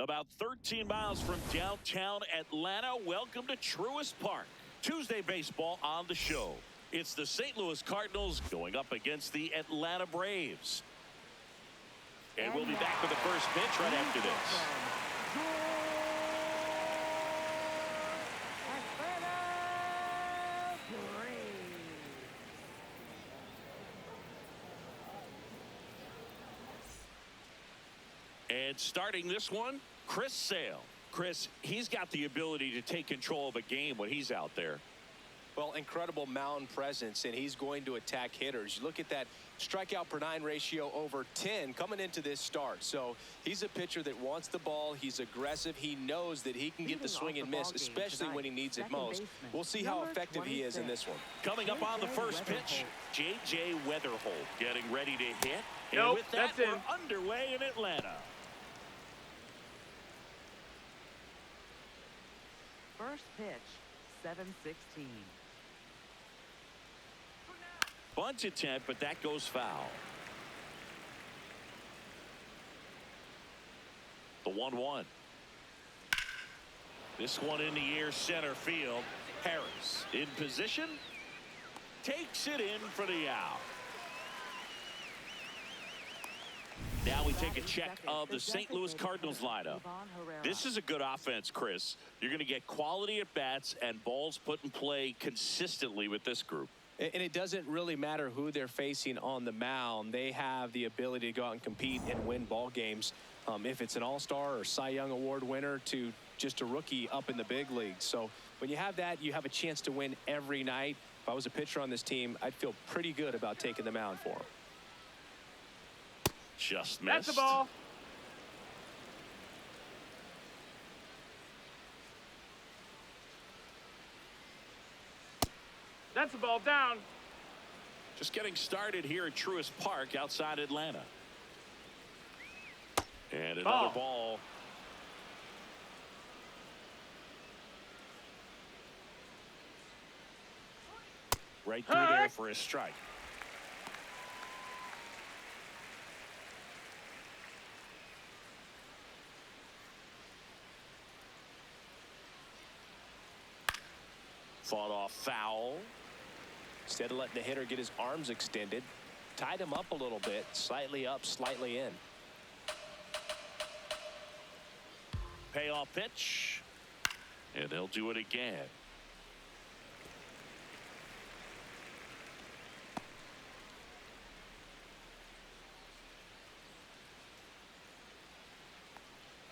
About 13 miles from downtown Atlanta, welcome to Truist Park. Tuesday baseball on the show. It's the St. Louis Cardinals going up against the Atlanta Braves. And we'll be back with the first pitch right after this. And starting this one, Chris Sale. Chris, he's got the ability to take control of a game when he's out there. Well, incredible mound presence, and he's going to attack hitters. You look at that strikeout per 9 ratio over 10 coming into this start. So he's a pitcher that wants the ball. He's aggressive. He knows that he can get the swing and miss, especially when he needs it most. We'll see how effective he is in this one. Coming up on the first pitch, J.J. Weatherholt getting ready to hit. Nope, and with that, that's we're underway in Atlanta. First pitch, 7-16. Bunt attempt, but that goes foul. The 1-1. This one in the air, center field. Harris in position. Takes it in for the out. Now we take a check of the St. Louis Cardinals lineup. This is a good offense, Chris. You're going to get quality at bats and balls put in play consistently with this group. And it doesn't really matter who they're facing on the mound. They have the ability to go out and compete and win ball games. If it's an all-star or Cy Young Award winner to just a rookie up in the big leagues. So when you have that, you have a chance to win every night. If I was a pitcher on this team, I'd feel pretty good about taking the mound for him. Just missed. That's the ball. That's the ball down. Just getting started here at Truist Park outside Atlanta. And another ball. Right through there for a strike. Fought off foul. Instead of letting the hitter get his arms extended, tied him up a little bit, slightly up, slightly in. Payoff pitch. And they'll do it again.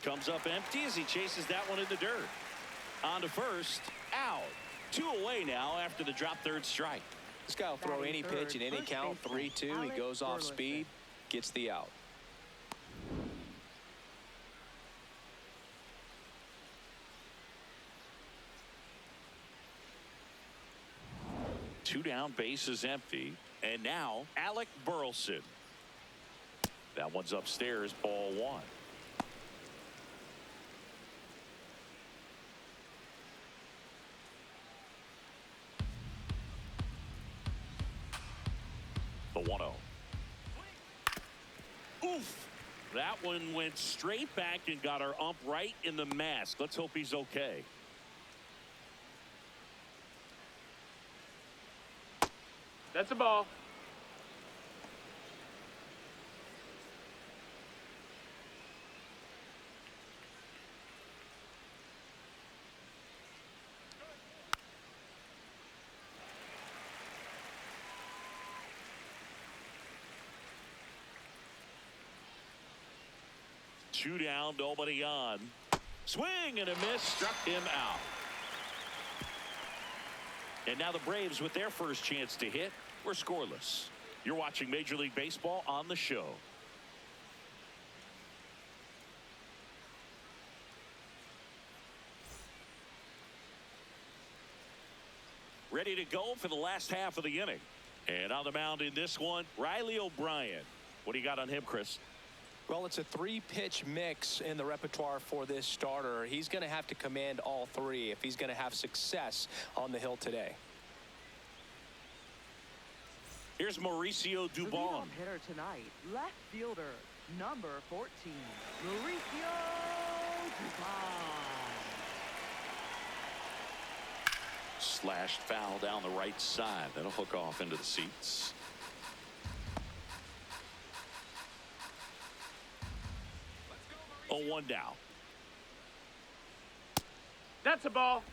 Comes up empty as he chases that one in the dirt. On to first. Out. 2 away now after the drop third strike. This guy will throw any pitch in any count. 3-2. He goes off speed, gets the out. Two down, base is empty. And now Alec Burleson. That one's upstairs, ball 1. The 1-0. Oof. That one went straight back and got our ump right in the mask. Let's hope he's okay. That's a ball. Two down, nobody on. Swing and a miss, struck him out. And now the Braves with their first chance to hit. We're scoreless. You're watching Major League Baseball on the show. Ready to go for the last half of the inning. And on the mound in this one, Riley O'Brien. What do you got on him, Chris? Well, it's a 3-pitch mix in the repertoire for this starter. He's going to have to command all 3 if he's going to have success on the hill today. Here's Mauricio The Dubon. leadoff hitter tonight, left fielder, number 14, Mauricio Slashed foul down the right side. That'll hook off into the seats. Oh, 1 down. That's a ball.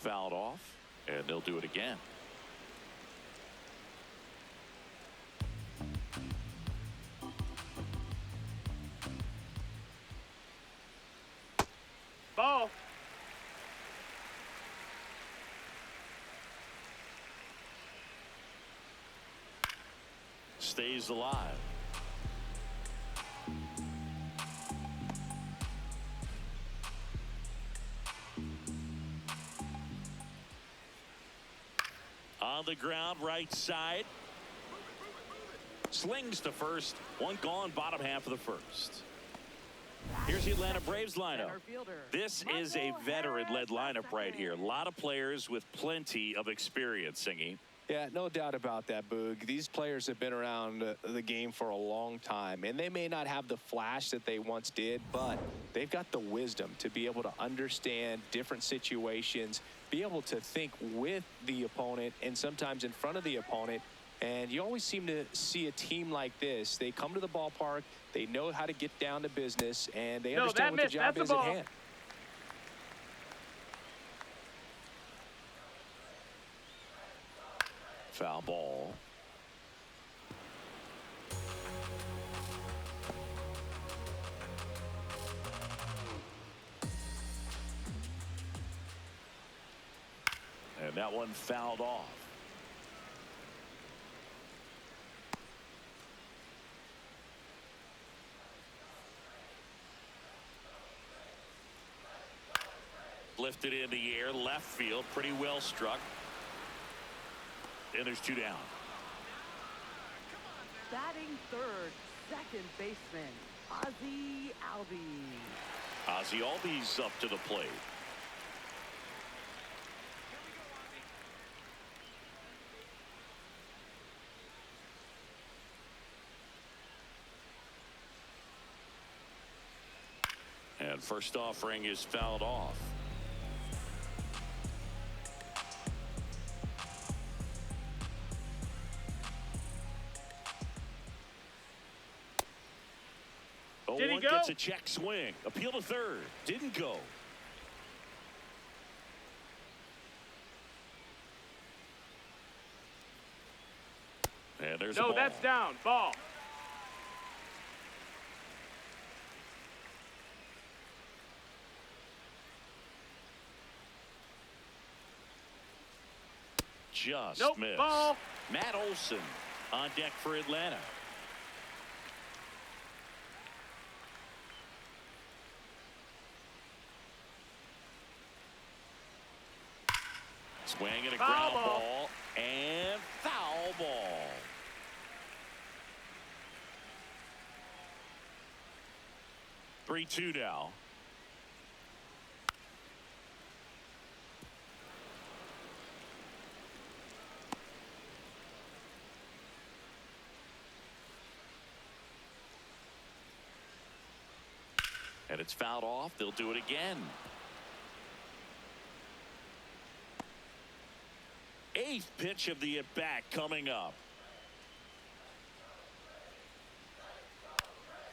Fouled off, and they'll do it again. Ball. Stays alive. On the ground, right side. Slings to first. One gone, bottom half of the first. Here's the Atlanta Braves lineup. Center fielder, This is a veteran-led lineup right here. A lot of players with plenty of experience, Singy. Yeah, no doubt about that, Boog. These players have been around the game for a long time, and they may not have the flash that they once did, but they've got the wisdom to be able to understand different situations, be able to think with the opponent and sometimes in front of the opponent. And you always seem to see a team like this. They come to the ballpark, they know how to get down to business, and they understand what the job is at hand. Foul ball. And that one fouled off. Lifted in the air, left field, pretty well struck. And there's 2 down. batting third, second baseman, Ozzie Albies. Ozzie Albies up to the plate. And first offering is fouled off. Did he One go? gets a check swing. Appeal to third. Didn't go. And there's a No, ball. that's down. Ball. Just Nope, missed. ball. Matt Olson on deck for Atlanta. Swing and a Foul ground ball. ball and foul ball. Three-two now. And it's fouled off. They'll do it again. Eighth pitch of the at-bat coming up.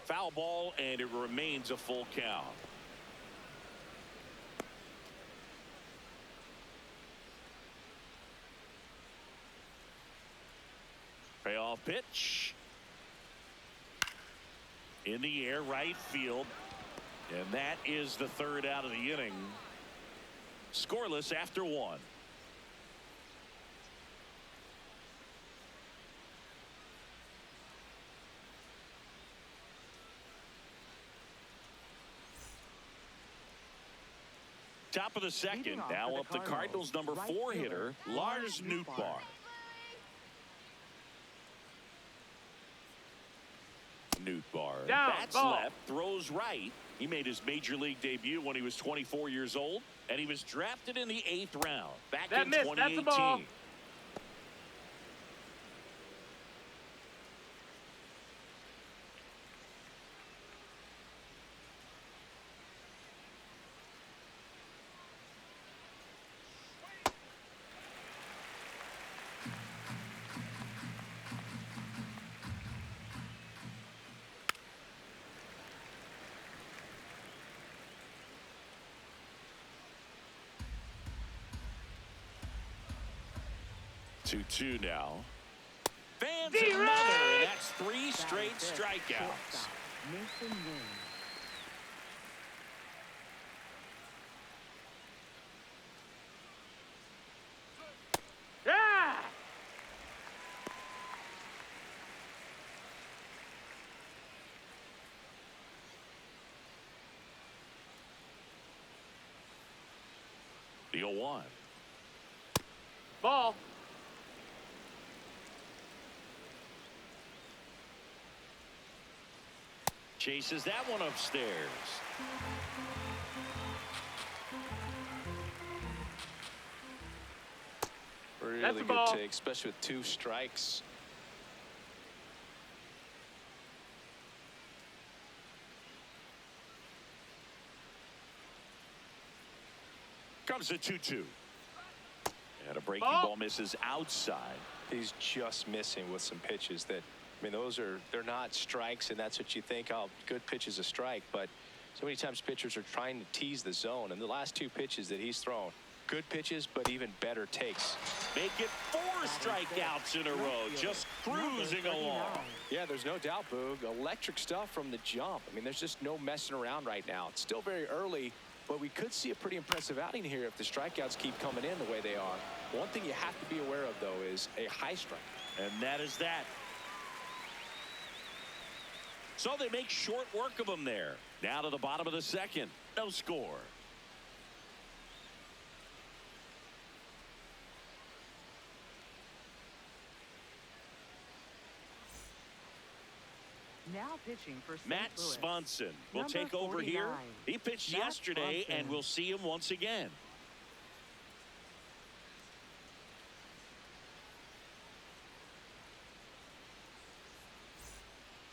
Foul ball, and it remains a full count. Payoff pitch. In the air, right field. And that is the third out of the inning. Scoreless after one. Top of the second. Leading off Now for up the Cardinals number right 4 fielder, hitter, Lars Nootbaar. Nootbaar Down, bats ball. left, throws right. He made his major league debut when he was 24 years old, and he was drafted in the 8th round back That in missed. That's a 2018. ball. Two now. Fans D-Ray! another, and that's 3 straight That is it. strikeouts. Shortstop, Mason Wynn. Yeah! The 0-1. Ball. Chases that one upstairs. Really That's a good ball. take, especially with 2 strikes. Comes the 2-2. And a breaking Ball. ball misses outside. He's just missing with some pitches that, I mean, they're not strikes, and that's what you think, oh, good pitch is a strike. But so many times pitchers are trying to tease the zone, and the last 2 pitches that he's thrown, good pitches, but even better takes. Make it 4 strikeouts in a row, just cruising along. Yeah, there's no doubt, Boog. Electric stuff from the jump. I mean, there's just no messing around right now. It's still very early, but we could see a pretty impressive outing here if the strikeouts keep coming in the way they are. One thing you have to be aware of, though, is a high strike. And that is that. So they make short work of him there. Now to the bottom of the second. No score. Now pitching for St. Matt Louis. Swanson will Number take over here. 49. He pitched Matt yesterday, Swanson. and we'll see him once again.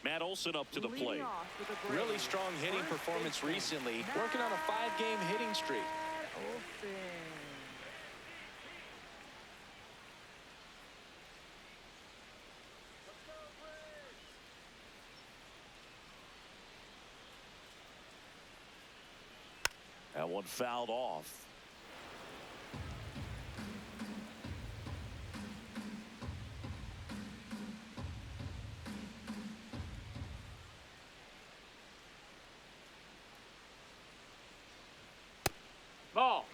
Matt Olson up to the Leading plate. off with a great Really strong hitting first performance baseman, recently. Matt Working on a 5-game hitting streak. Olson. That one fouled off. Ball.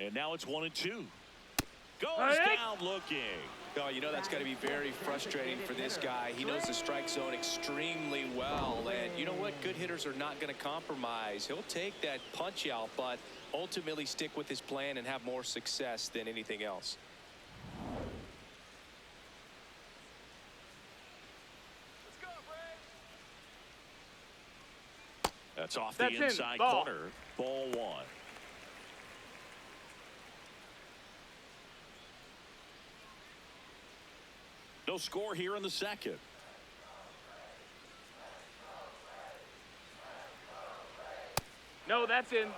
And now it's 1-2. Goes Hey! down looking. Oh, you know that's got to be very frustrating for this guy. He knows the strike zone extremely well. And you know what? Good hitters are not going to compromise. He'll take that punch out, but ultimately stick with his plan and have more success than anything else. That's off That's the in. inside Ball. corner. Ball 1. No score here in the second. No, that's in.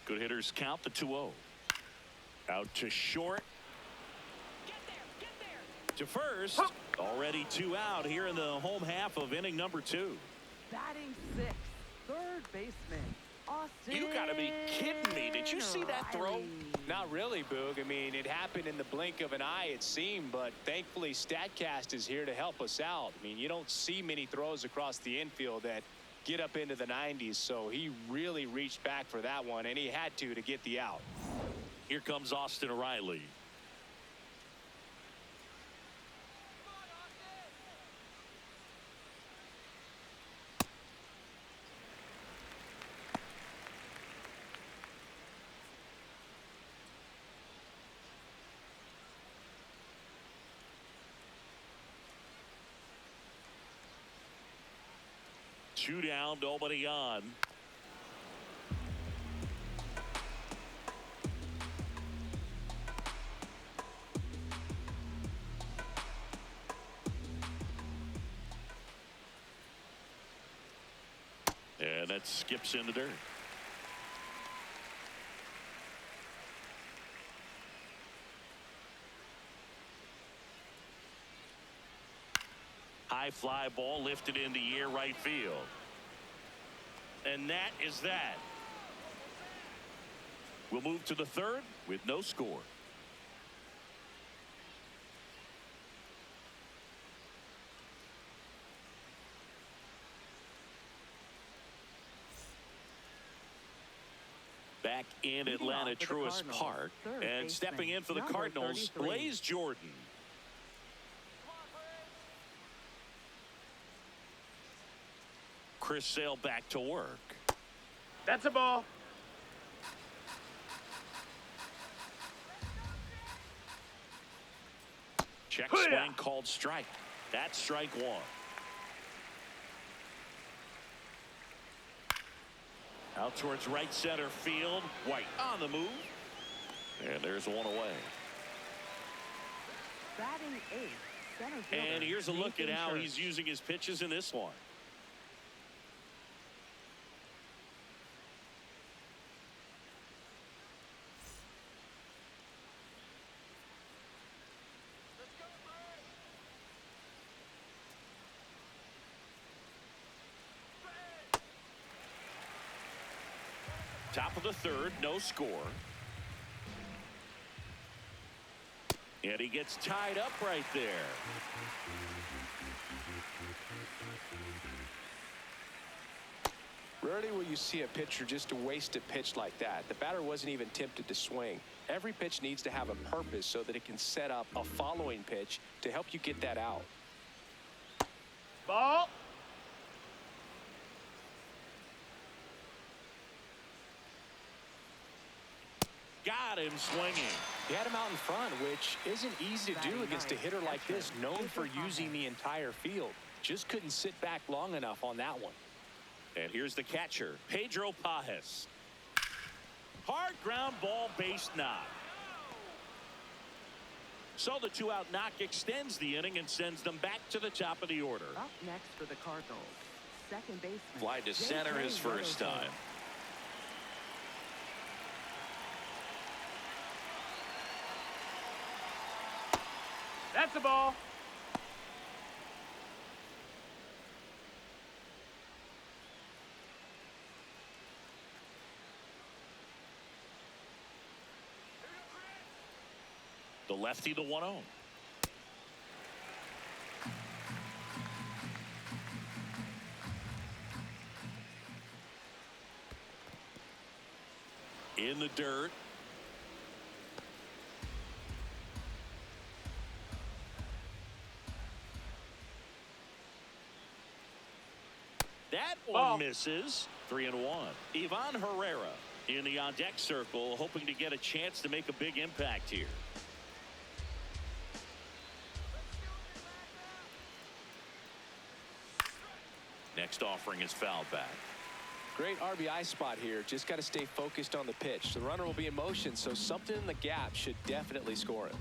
Good hitters count the 2-0. Out to short. To first. Already 2 out here in the home half of inning number 2. Batting sixth, third baseman, Austin. You got to be kidding me. Did you see that throw? Riley. Not really, Boog. I mean, it happened in the blink of an eye, it seemed, but thankfully StatCast is here to help us out. I mean, you don't see many throws across the infield that get up into the 90s, so he really reached back for that one, and he had to get the out. Here comes Austin Riley. Two down, nobody on. And that skips in the dirt. High fly ball lifted in the air right field. And that is that. We'll move to the third with no score. Back in Leading Atlanta off for the Truist Cardinals, Park, third and stepping baseman, in for the number Cardinals, 33. Blaze Jordan. Chris Sale back to work. That's a ball. Check Hoo-yah! swing called strike. That's strike one. Out towards right center field. White on the move. And there's one away. Batting eighth, center fielder, And here's a look at Nathan how Church. he's using his pitches in this one. Top of the third, no score. And he gets tied up right there. Rarely will you see a pitcher just to waste a pitch like that. The batter wasn't even tempted to swing. Every pitch needs to have a purpose so that it can set up a following pitch to help you get that out. Ball. Got him swinging. He had him out in front, which isn't easy to do against a hitter like this, known for using the entire field. Just couldn't sit back long enough on that one. And here's the catcher, Pedro Pajes. Hard ground ball, base knock. So the two-out knock extends the inning and sends them back to the top of the order. Up next for the Cardinals, second baseman. Fly to center his first time. That's a ball. The lefty, the 1-0. In the dirt. That one Ball. misses. 3-1. Ivan Herrera in the on-deck circle, hoping to get a chance to make a big impact here. Next offering is fouled back. Great RBI spot here. Just got to stay focused on the pitch. The runner will be in motion, so something in the gap should definitely score it.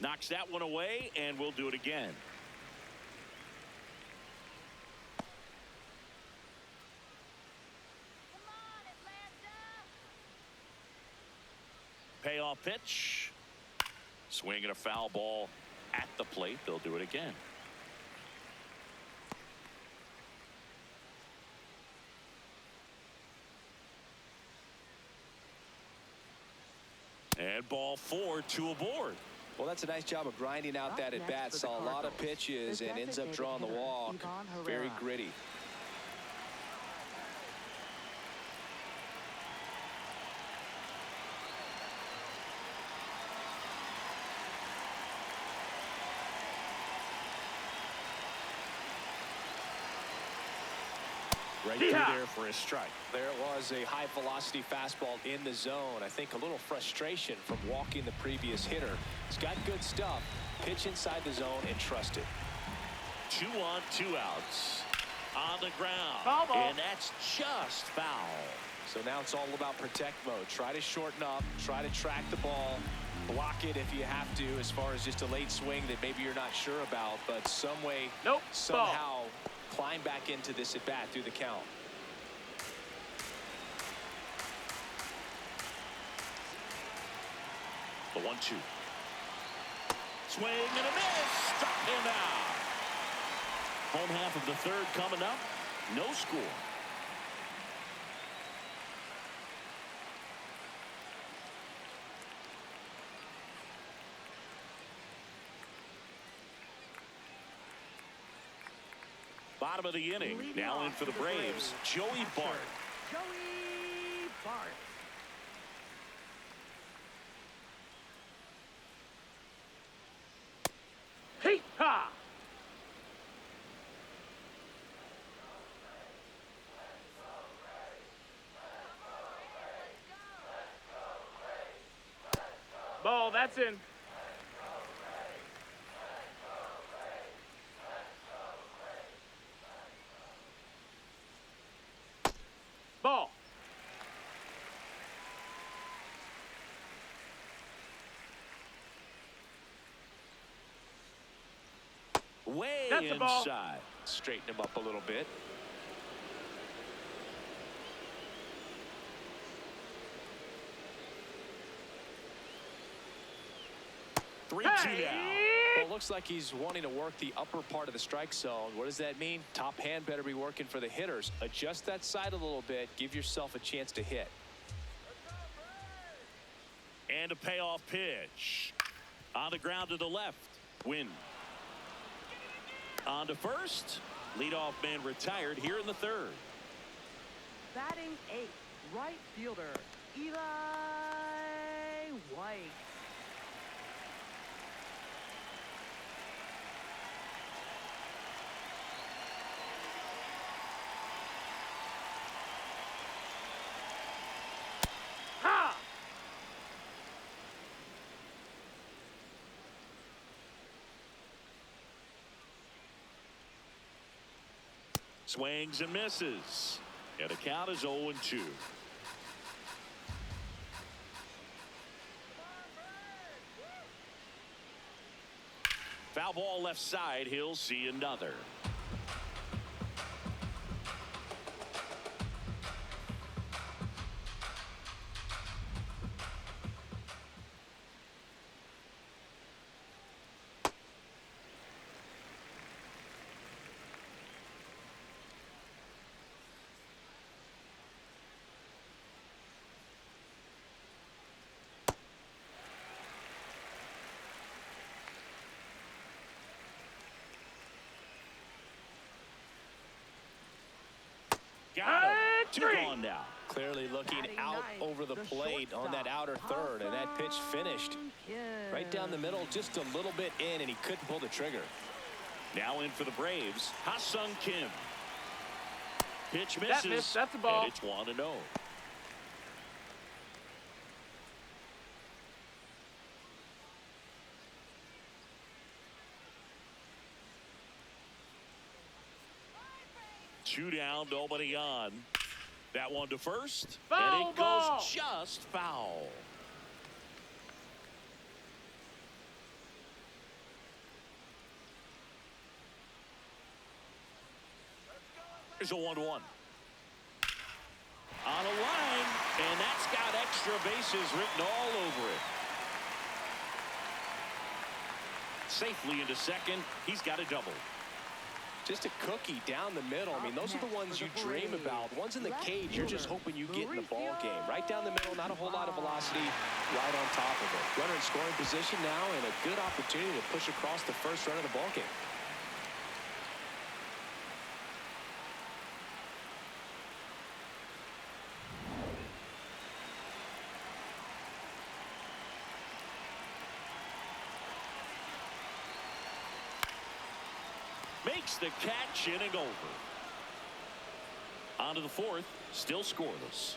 Knocks that one away, and we'll do it again. Payoff pitch. Swinging a foul ball at the plate. They'll do it again. And ball 4, 2 aboard. Well, that's a nice job of grinding out that at-bat. Saw a lot of pitches and ends up drawing the walk. Very gritty. Right through there for a strike. There was a high-velocity fastball in the zone. I think a little frustration from walking the previous hitter. He's got good stuff. Pitch inside the zone and trust it. 2 on, 2 outs. On the ground. Foul ball. And that's just foul. So now it's all about protect mode. Try to shorten up. Try to track the ball. Block it if you have to, as far as just a late swing that maybe you're not sure about. But some way, somehow, climb back into this at-bat through the count. The 1-2. Swing and a miss. Struck him out. Home half of the third coming up. No score. Bottom of the inning. Now in for the Braves, Joey Bart. Joey Bart. Hey, ha! Ball, that's in. Ball. Way That's a ball. inside. Straighten him up a little bit. Three, two Hey! down. Well, it looks like he's wanting to work the upper part of the strike zone. What does that mean? Top hand better be working for the hitters. Adjust that side a little bit. Give yourself a chance to hit. And a payoff pitch. On the ground to the left. Win. On to first. Leadoff man retired here in the third. Batting 8th, right fielder, Eli White. Ha! Swings and misses. And the count is 0-2. Foul ball left side. He'll see another. Got him. 2 gone now. Clearly looking Batting out ninth, over the plate on that outer third, and that pitch finished right down the middle, just a little bit in, and he couldn't pull the trigger. Now in for the Braves, Ha-Sung Kim. Pitch misses. That missed. That's a ball. And it's 1-0. Two down, nobody on. That one to first. Foul and it ball. goes just foul. There's a 1-1. On a line, and that's got extra bases written all over it. Safely into second. He's got a double. Just a cookie down the middle. I mean, those are the ones you dream about. Ones in the cage, you're just hoping you get in the ball game. Right down the middle, not a whole lot of velocity, right on top of it. Runner in scoring position now, and a good opportunity to push across the first run of the ball game. Makes the catch, inning over. On to the fourth, still scoreless.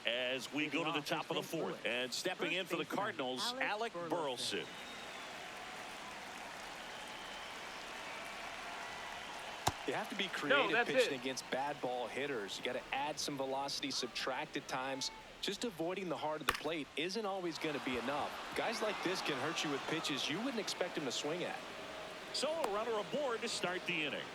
As we go to the top of the fourth, and stepping in for the Cardinals, Alec Burleson. You have to be creative pitching it. against bad ball hitters. You got to add some velocity, subtract at times. Just avoiding the heart of the plate isn't always going to be enough. Guys like this can hurt you with pitches you wouldn't expect him to swing at. So a runner aboard to start the inning.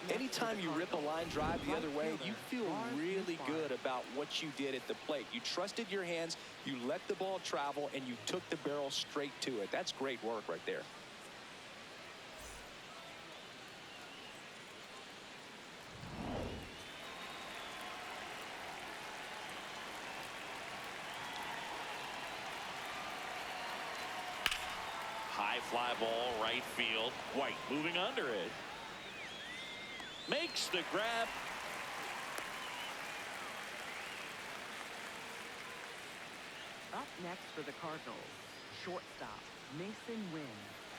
Anytime you rip a line drive the other way, you feel really good about what you did at the plate. You trusted your hands, you let the ball travel, and you took the barrel straight to it. That's great work right there. High fly ball, right field. White moving under it. Makes the grab. Up next for the Cardinals, shortstop Mason Wynn.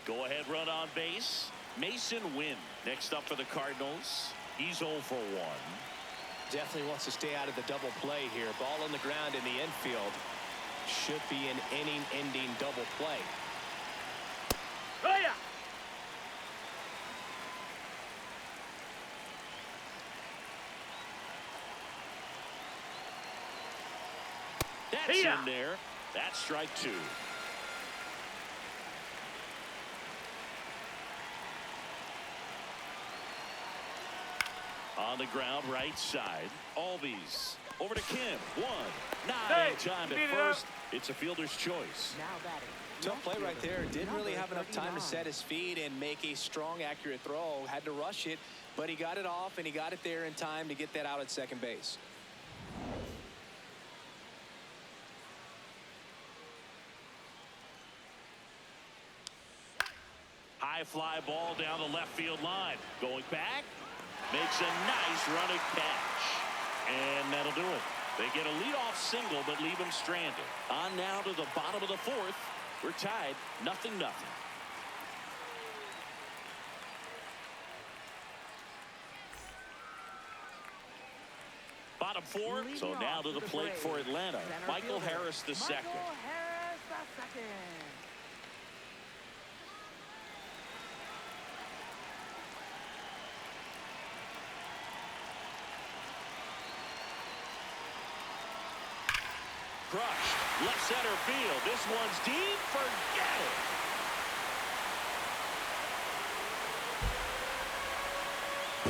Go ahead run on base. Mason Wynn next up for the Cardinals. He's 0 for 1. Definitely wants to stay out of the double play here. Ball on the ground in the infield. Should be an inning-ending double play. Oh, yeah. That's in there. That's strike 2. On the ground, right side. Albies over to Kim. 1. Not in time at first. It's a fielder's choice. Now batting. Tough play right there. Didn't really have enough time to set his feet and make a strong, accurate throw. Had to rush it, but he got it off, and he got it there in time to get that out at second base. High fly ball down the left field line. Going back. Makes a nice running catch. And that'll do it. They get a leadoff single, but leave him stranded. On now to the bottom of the fourth. We're tied 0-0. Bottom 4. So now to the plate for Atlanta. Michael Harris II. Michael Harris II. Crushed. Left center field. This one's deep. Forget it.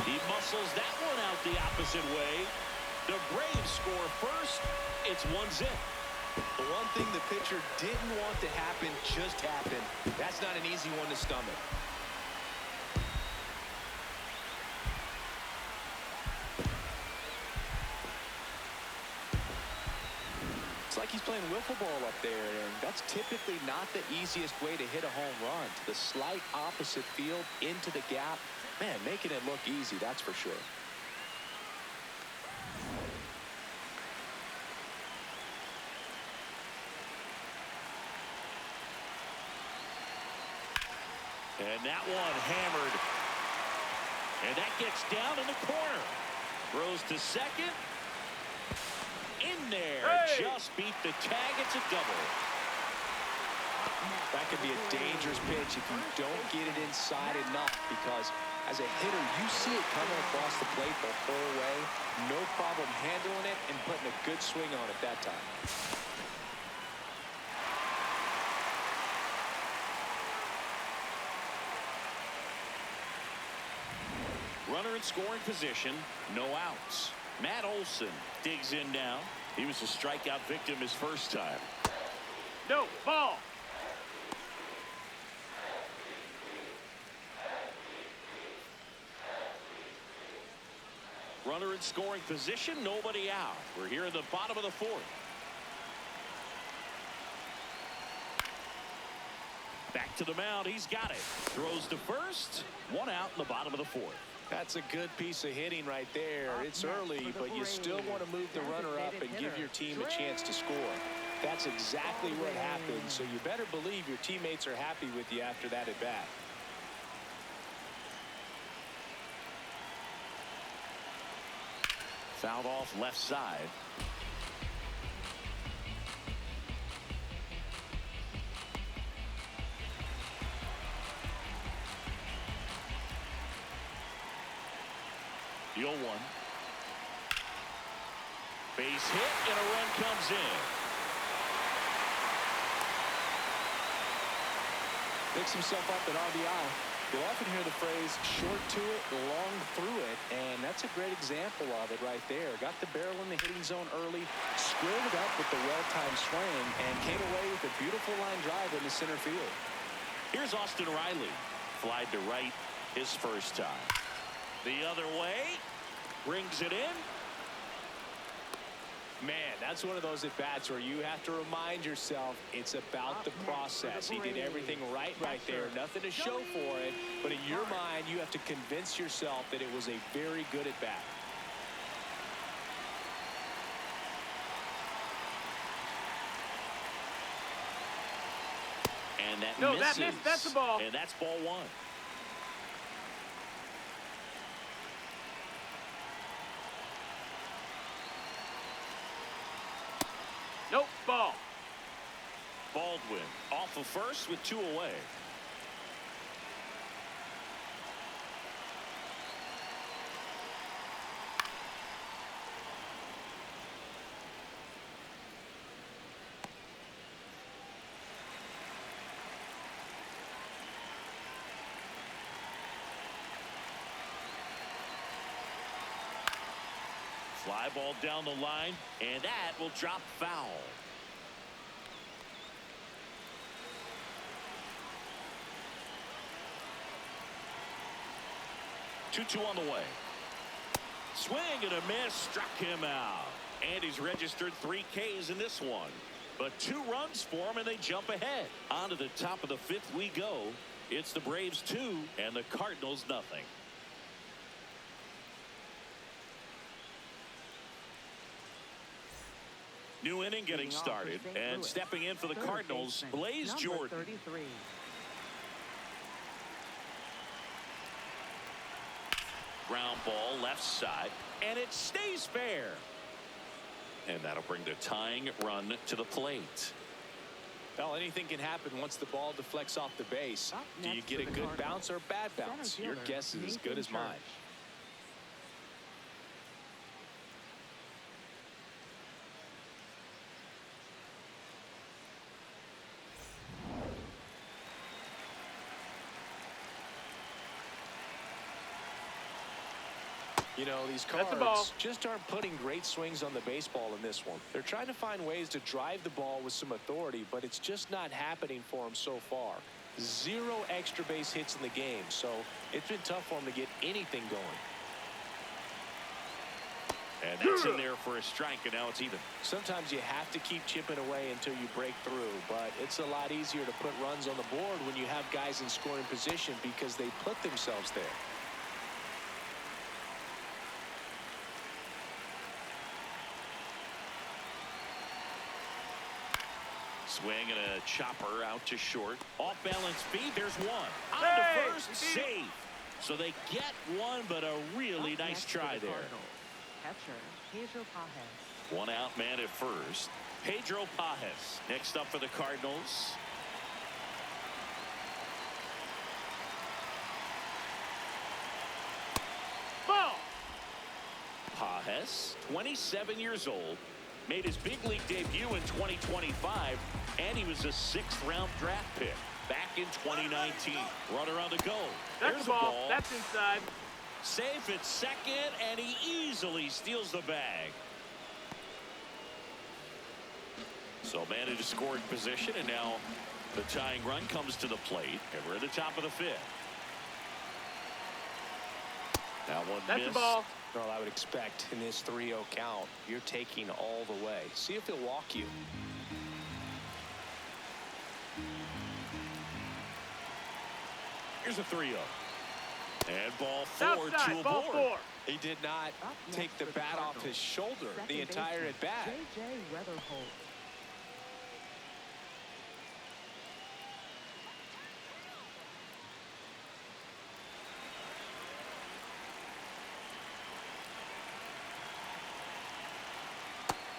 He muscles that one out the opposite way. The Braves score first. It's 1-0. The one thing the pitcher didn't want to happen just happened. That's not an easy one to stomach. It's like he's playing wiffle ball up there, and that's typically not the easiest way to hit a home run. To the slight opposite field, into the gap. Man, making it look easy, that's for sure. And that one hammered. And that gets down in the corner. Throws to second. In there. Hey! Just beat the tag. It's a double. That could be a dangerous pitch if you don't get it inside enough, because as a hitter, you see it coming across the plate the whole way. No problem handling it and putting a good swing on it that time. Runner in scoring position. No outs. Matt Olson digs in now. He was a strikeout victim his first time. No, ball. Runner in scoring position. Nobody out. We're here in the bottom of the fourth. Back to the mound. He's got it. Throws to first. One out in the bottom of the fourth. That's a good piece of hitting right there. It's early, but you still want to move the runner up and give your team a chance to score. That's exactly what happened, so you better believe your teammates are happy with you after that at bat. Fouled off left side. The 0-1. Base hit and a run comes in. Picks himself up at RBI. You'll often hear the phrase short to it, long through it, and that's a great example of it right there. Got the barrel in the hitting zone early, squared it up with the well-timed swing, and came away with a beautiful line drive in the center field. Here's Austin Riley. Flied to right his first time. The other way. Brings it in. Man, that's one of those at-bats where you have to remind yourself it's about the process. He did everything right there. Nothing to show for it, but in your mind, you have to convince yourself that it was a very good at-bat. And that No, misses. that missed. That's the ball. And that's ball one. Nope, ball. Baldwin off of first with 2 away. Fly ball down the line, and that will drop foul. Two on the way. Swing and a miss, struck him out. And he's registered 3 Ks in this one. But 2 runs for him, and they jump ahead. On to the top of the 5th we go. It's the Braves 2 and the Cardinals nothing. New inning getting started, and stepping in for the Cardinals, Blaze Jordan. 33. Ground ball left side, and it stays fair. And that'll bring the tying run to the plate. Well, anything can happen once the ball deflects off the base. Do you get a good bounce or a bad bounce? Your guess is as good as mine. You know, these Cards just aren't putting great swings on the baseball in this one. They're trying to find ways to drive the ball with some authority, but it's just not happening for them so far. 0 extra base hits in the game, so it's been tough for them to get anything going. And that's in there for a strike, and now it's even. Sometimes you have to keep chipping away until you break through, but it's a lot easier to put runs on the board when you have guys in scoring position because they put themselves there. Swing and a chopper out to short. Off balance feed. There's one. On to first. Safe. So they get one, but a really nice try there. Catcher, Pedro Pajes. 1 out man at first. Pedro Pajes next up for the Cardinals. Ball. Pajes, 27 years old, made his big league debut in 2025, and he was a 6th-round draft pick back in 2019. Runner on the go. That's the ball. That's inside. Safe at second, and he easily steals the bag. So man in a scoring position, and now the tying run comes to the plate, and we're at the top of the fifth. That one That's missed. the ball. Well, I would expect in this 3-0 count, you're taking all the way. See if he'll walk you. Here's a 3-0. And ball four Outside, to a ball board. 4. He did not Up next take the for bat off Cardinals, his shoulder second the entire baseman, at bat. J.J. Weatherholt.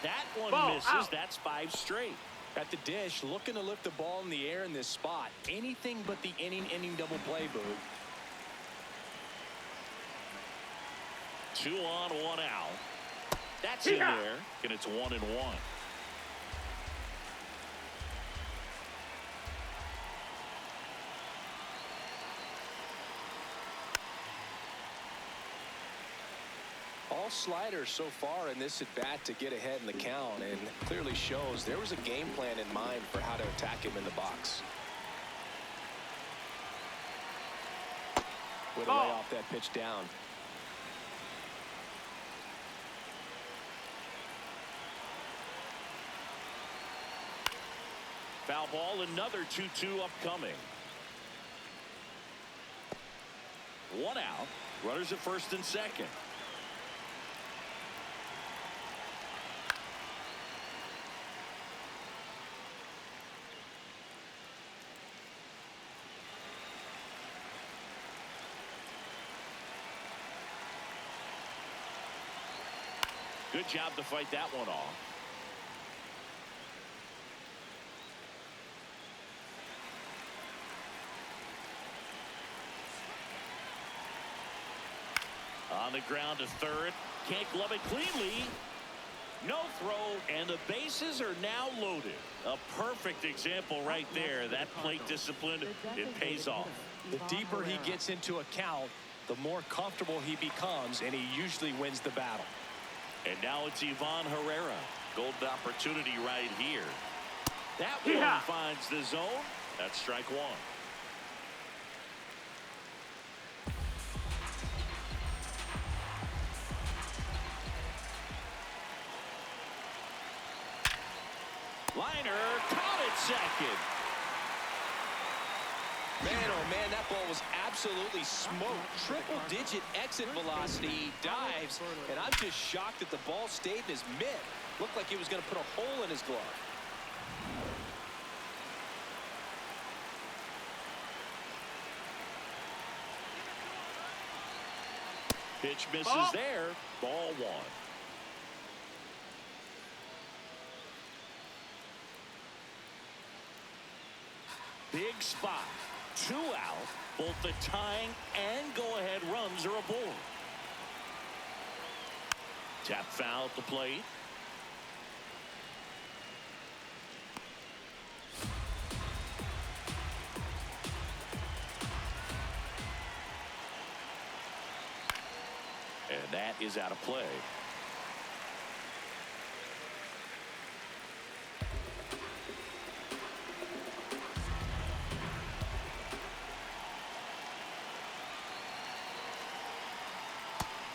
That one Ball misses. out. That's 5 straight. At the dish, looking to lift the ball in the air in this spot. Anything but the inning double play, Boog. 2 on, 1 out. That's in Yeah. there, and it's 1-1. All sliders so far in this at bat to get ahead in the count, and clearly shows there was a game plan in mind for how to attack him in the box. Way to lay off that pitch down. Foul ball, another 2-2 upcoming. 1 out. Runners at first and second. Good job to fight that one off. On the ground to third. Can't glove it cleanly. No throw, and the bases are now loaded. A perfect example right there. That plate discipline, it pays off. The deeper he gets into a count, the more comfortable he becomes, and he usually wins the battle. And now it's Ivan Herrera. Golden opportunity right here. That one finds the zone. That's strike 1. Liner caught it second. Man, oh man, that ball was absolutely smoked. Triple-digit exit velocity. He dives, and I'm just shocked that the ball stayed in his mitt. Looked like he was going to put a hole in his glove. Pitch misses there. Ball 1. Big spot. 2 out. Both the tying and go-ahead runs are aboard. Tap foul at the plate. And that is out of play.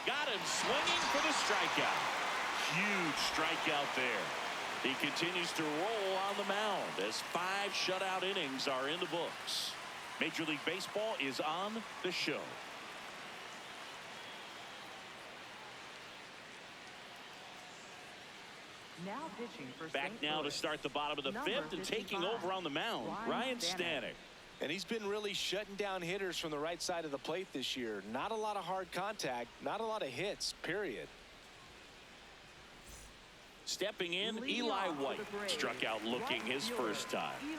Got him swinging for the strikeout. Huge strikeout there. He continues to roll on the mound as 5 shutout innings are in the books. Major League Baseball is on the show. Now pitching for Back St. now to Louis. start the bottom of the Number 5th and taking 55, over on the mound, Ryan Stanek. And he's been really shutting down hitters from the right side of the plate this year. Not a lot of hard contact, not a lot of hits, period. Stepping in, Leading Eli off for White the Braves, struck out looking right his fielder, first time. Eli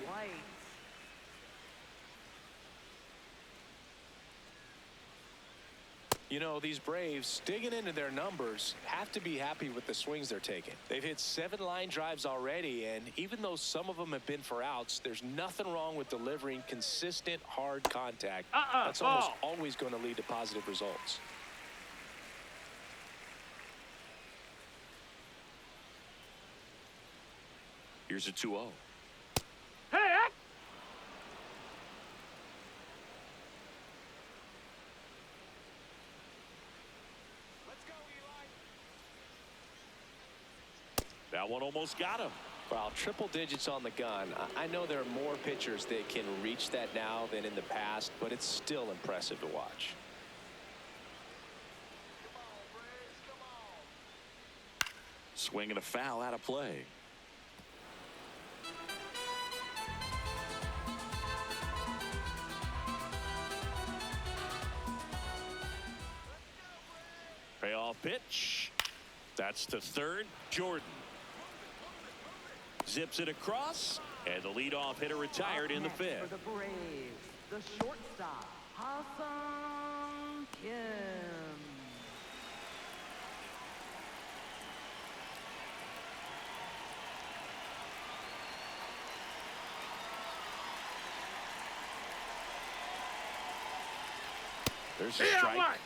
White. You know, these Braves, digging into their numbers, have to be happy with the swings they're taking. They've hit 7 line drives already, and even though some of them have been for outs, there's nothing wrong with delivering consistent, hard contact. That's almost always going to lead to positive results. Here's a 2-0. Hey, That one almost got him. Well, triple digits on the gun. I know there are more pitchers that can reach that now than in the past, but it's still impressive to watch. Swing and a foul out of play. Payoff pitch. That's to third. Jordan zips it across, and the leadoff hitter retired in the fifth. For the Braves, the shortstop, Hassan Kim. There's a strike.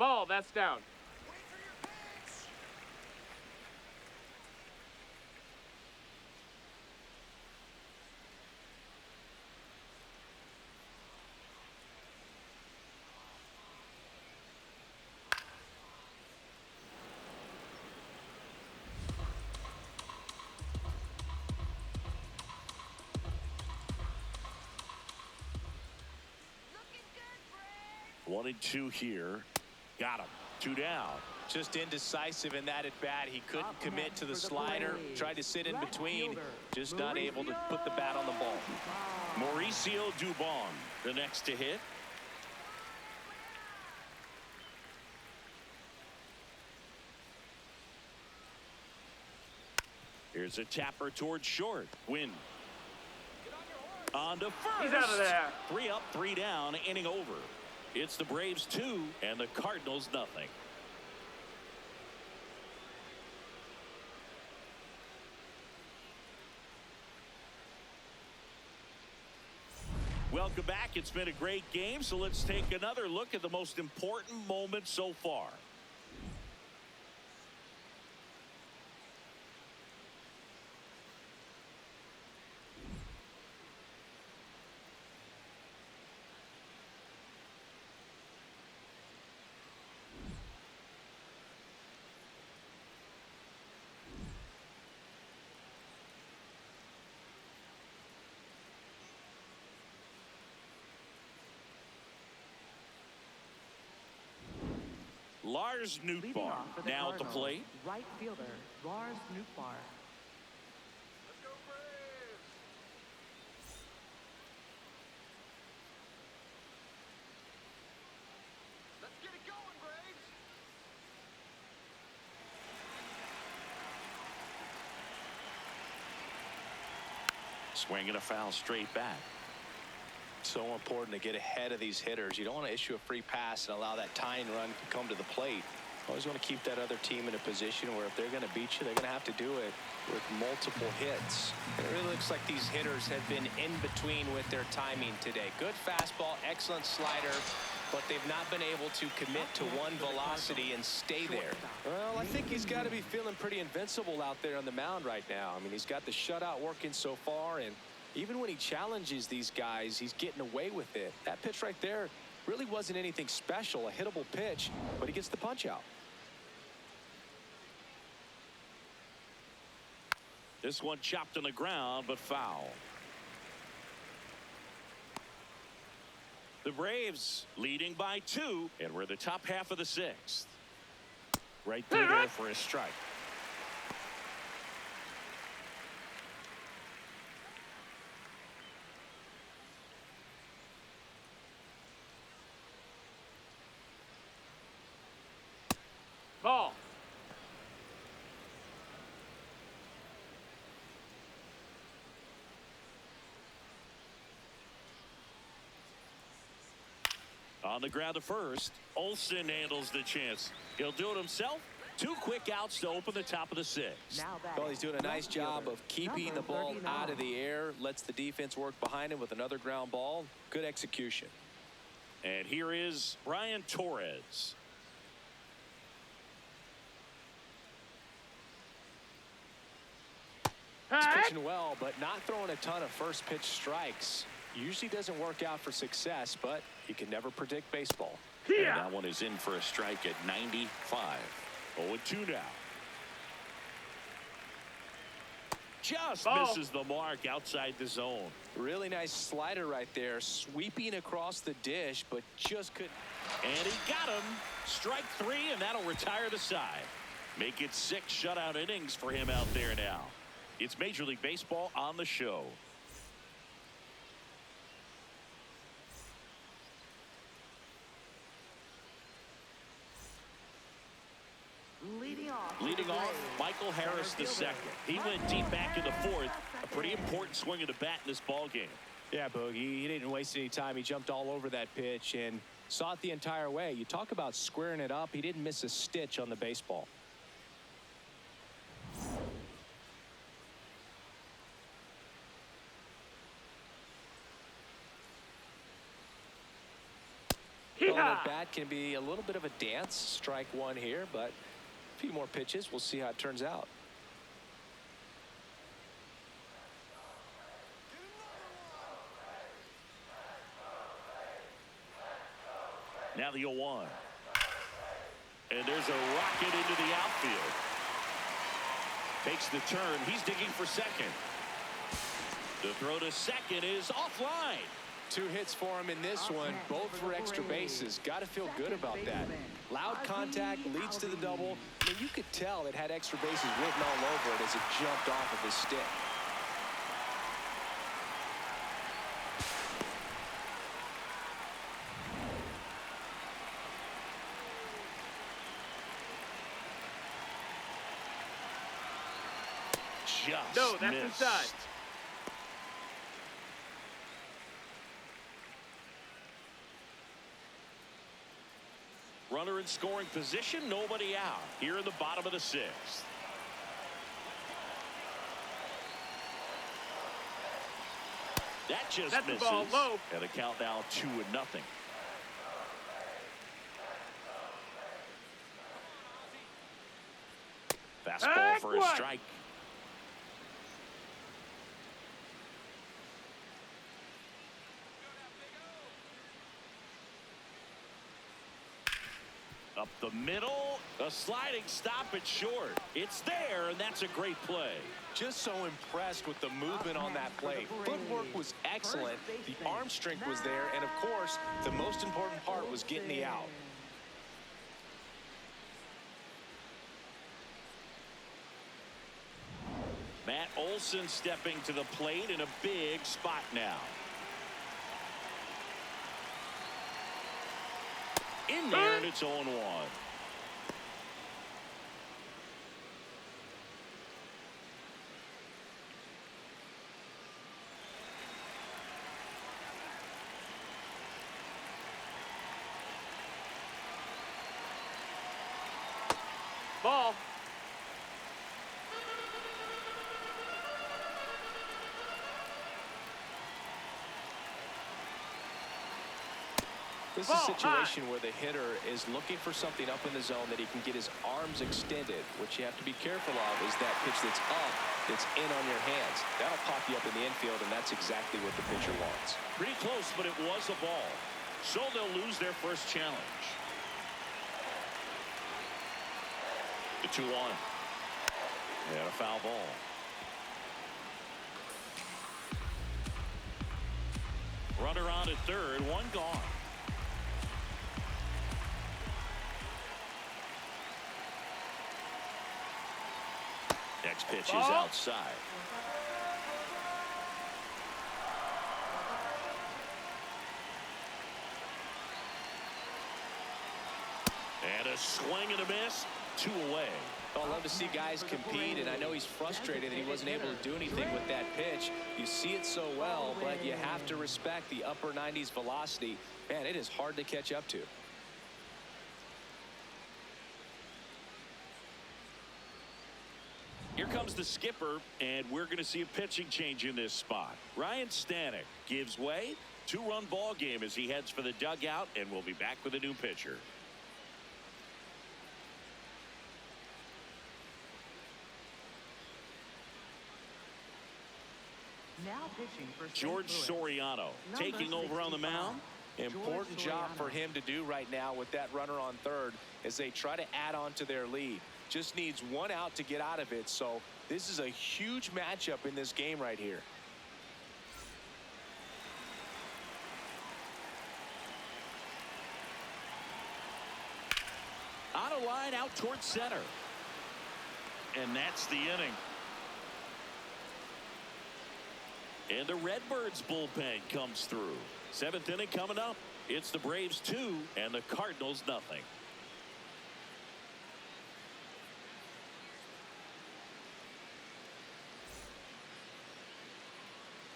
ball, that's down. One and two here. Got him. 2 down. Just indecisive in that at bat. He couldn't commit to the slider. Tried to sit in between. Just not able to put the bat on the ball. Mauricio Dubon, the next to hit. Here's a tapper towards short. Win. On to first. He's out of there. 3 up, 3 down, inning over. It's the Braves 2 and the Cardinals nothing. Welcome back. It's been a great game, so let's take another look at the most important moment so far. Lars Leading Nootbaar off for the now at the Cardinals, plate. right fielder Lars Nootbaar. Swing and a foul straight back. So important to get ahead of these hitters. You don't want to issue a free pass and allow that tying run to come to the plate. Always want to keep that other team in a position where if they're going to beat you, they're going to have to do it with multiple hits. And it really looks like these hitters have been in between with their timing today. Good fastball, excellent slider, but they've not been able to commit to one velocity and stay there. Well, I think he's got to be feeling pretty invincible out there on the mound right now. I mean, he's got the shutout working so far, and even when he challenges these guys, he's getting away with it. That pitch right there really wasn't anything special, a hittable pitch, but he gets the punch out. This one chopped on the ground, but foul. The Braves leading by 2, and we're the top half of the 6th. Right through there for a strike. On the ground to first. Olsen handles the chance. He'll do it himself. 2 quick outs to open the top of the 6th. Well, he's doing a nice job of keeping the ball out of the air. Lets the defense work behind him with another ground ball. Good execution. And here is Brian Torres. He's pitching well, but not throwing a ton of first pitch strikes. Usually doesn't work out for success, but you can never predict baseball. And that one is in for a strike at 95. 0-2 now. Just misses the mark outside the zone. Really nice slider right there, sweeping across the dish, but just couldn't. And he got him. Strike 3, and that'll retire the side. Make it 6 shutout innings for him out there now. It's Major League Baseball on the show. Leading off, Michael Harris II. He went deep back in the 4th. A pretty important swing of the bat in this ball game. Yeah, Bogey, he didn't waste any time. He jumped all over that pitch and saw it the entire way. You talk about squaring it up. He didn't miss a stitch on the baseball. Well, the bat can be a little bit of a dance. Strike 1 here, but a few more pitches. We'll see how it turns out. Now the 0-1. And there's a rocket into the outfield. Takes the turn. He's digging for second. The throw to second is offline. 2 hits for him in this one, both for extra bases. Got to feel good about that. Loud contact leads to the double. I mean, you could tell it had extra bases written all over it as it jumped off of his stick. No, that's inside. Runner in scoring position, nobody out. Here in the bottom of the 6th. That just That's misses. the ball low. And a count now 2-0. Fastball for a strike. Up the middle, a sliding stop at short. It's there, and that's a great play. Just so impressed with the movement on that play. Footwork was excellent. The arm strength was there. And, of course, the most important part was getting the out. Matt Olson stepping to the plate in a big spot now. In there, and it's 0-1. Ball. This is a situation where the hitter is looking for something up in the zone that he can get his arms extended. What you have to be careful of is that pitch that's up, that's in on your hands. That'll pop you up in the infield, and that's exactly what the pitcher wants. Pretty close, but it was a ball. So they'll lose their first challenge. The 2-1. And a foul ball. Runner on at third, 1 gone. Next pitch is outside. And a swing and a miss. 2 away. I love to see guys compete, and I know he's frustrated that he wasn't able to do anything with that pitch. You see it so well, but you have to respect the upper 90s velocity. Man, it is hard to catch up to. Here comes the skipper, and we're going to see a pitching change in this spot. Ryan Stanek gives way. 2-run ball game as he heads for the dugout, and we'll be back with a new pitcher. Now pitching for St. George Louis. Soriano Number taking over on the 65. mound. Important job for him to do right now with that runner on third as they try to add on to their lead. Just needs one out to get out of it. So this is a huge matchup in this game right here. On a line out towards center. And that's the inning. And the Redbirds bullpen comes through. 7th inning coming up. It's the Braves 2 and the Cardinals nothing.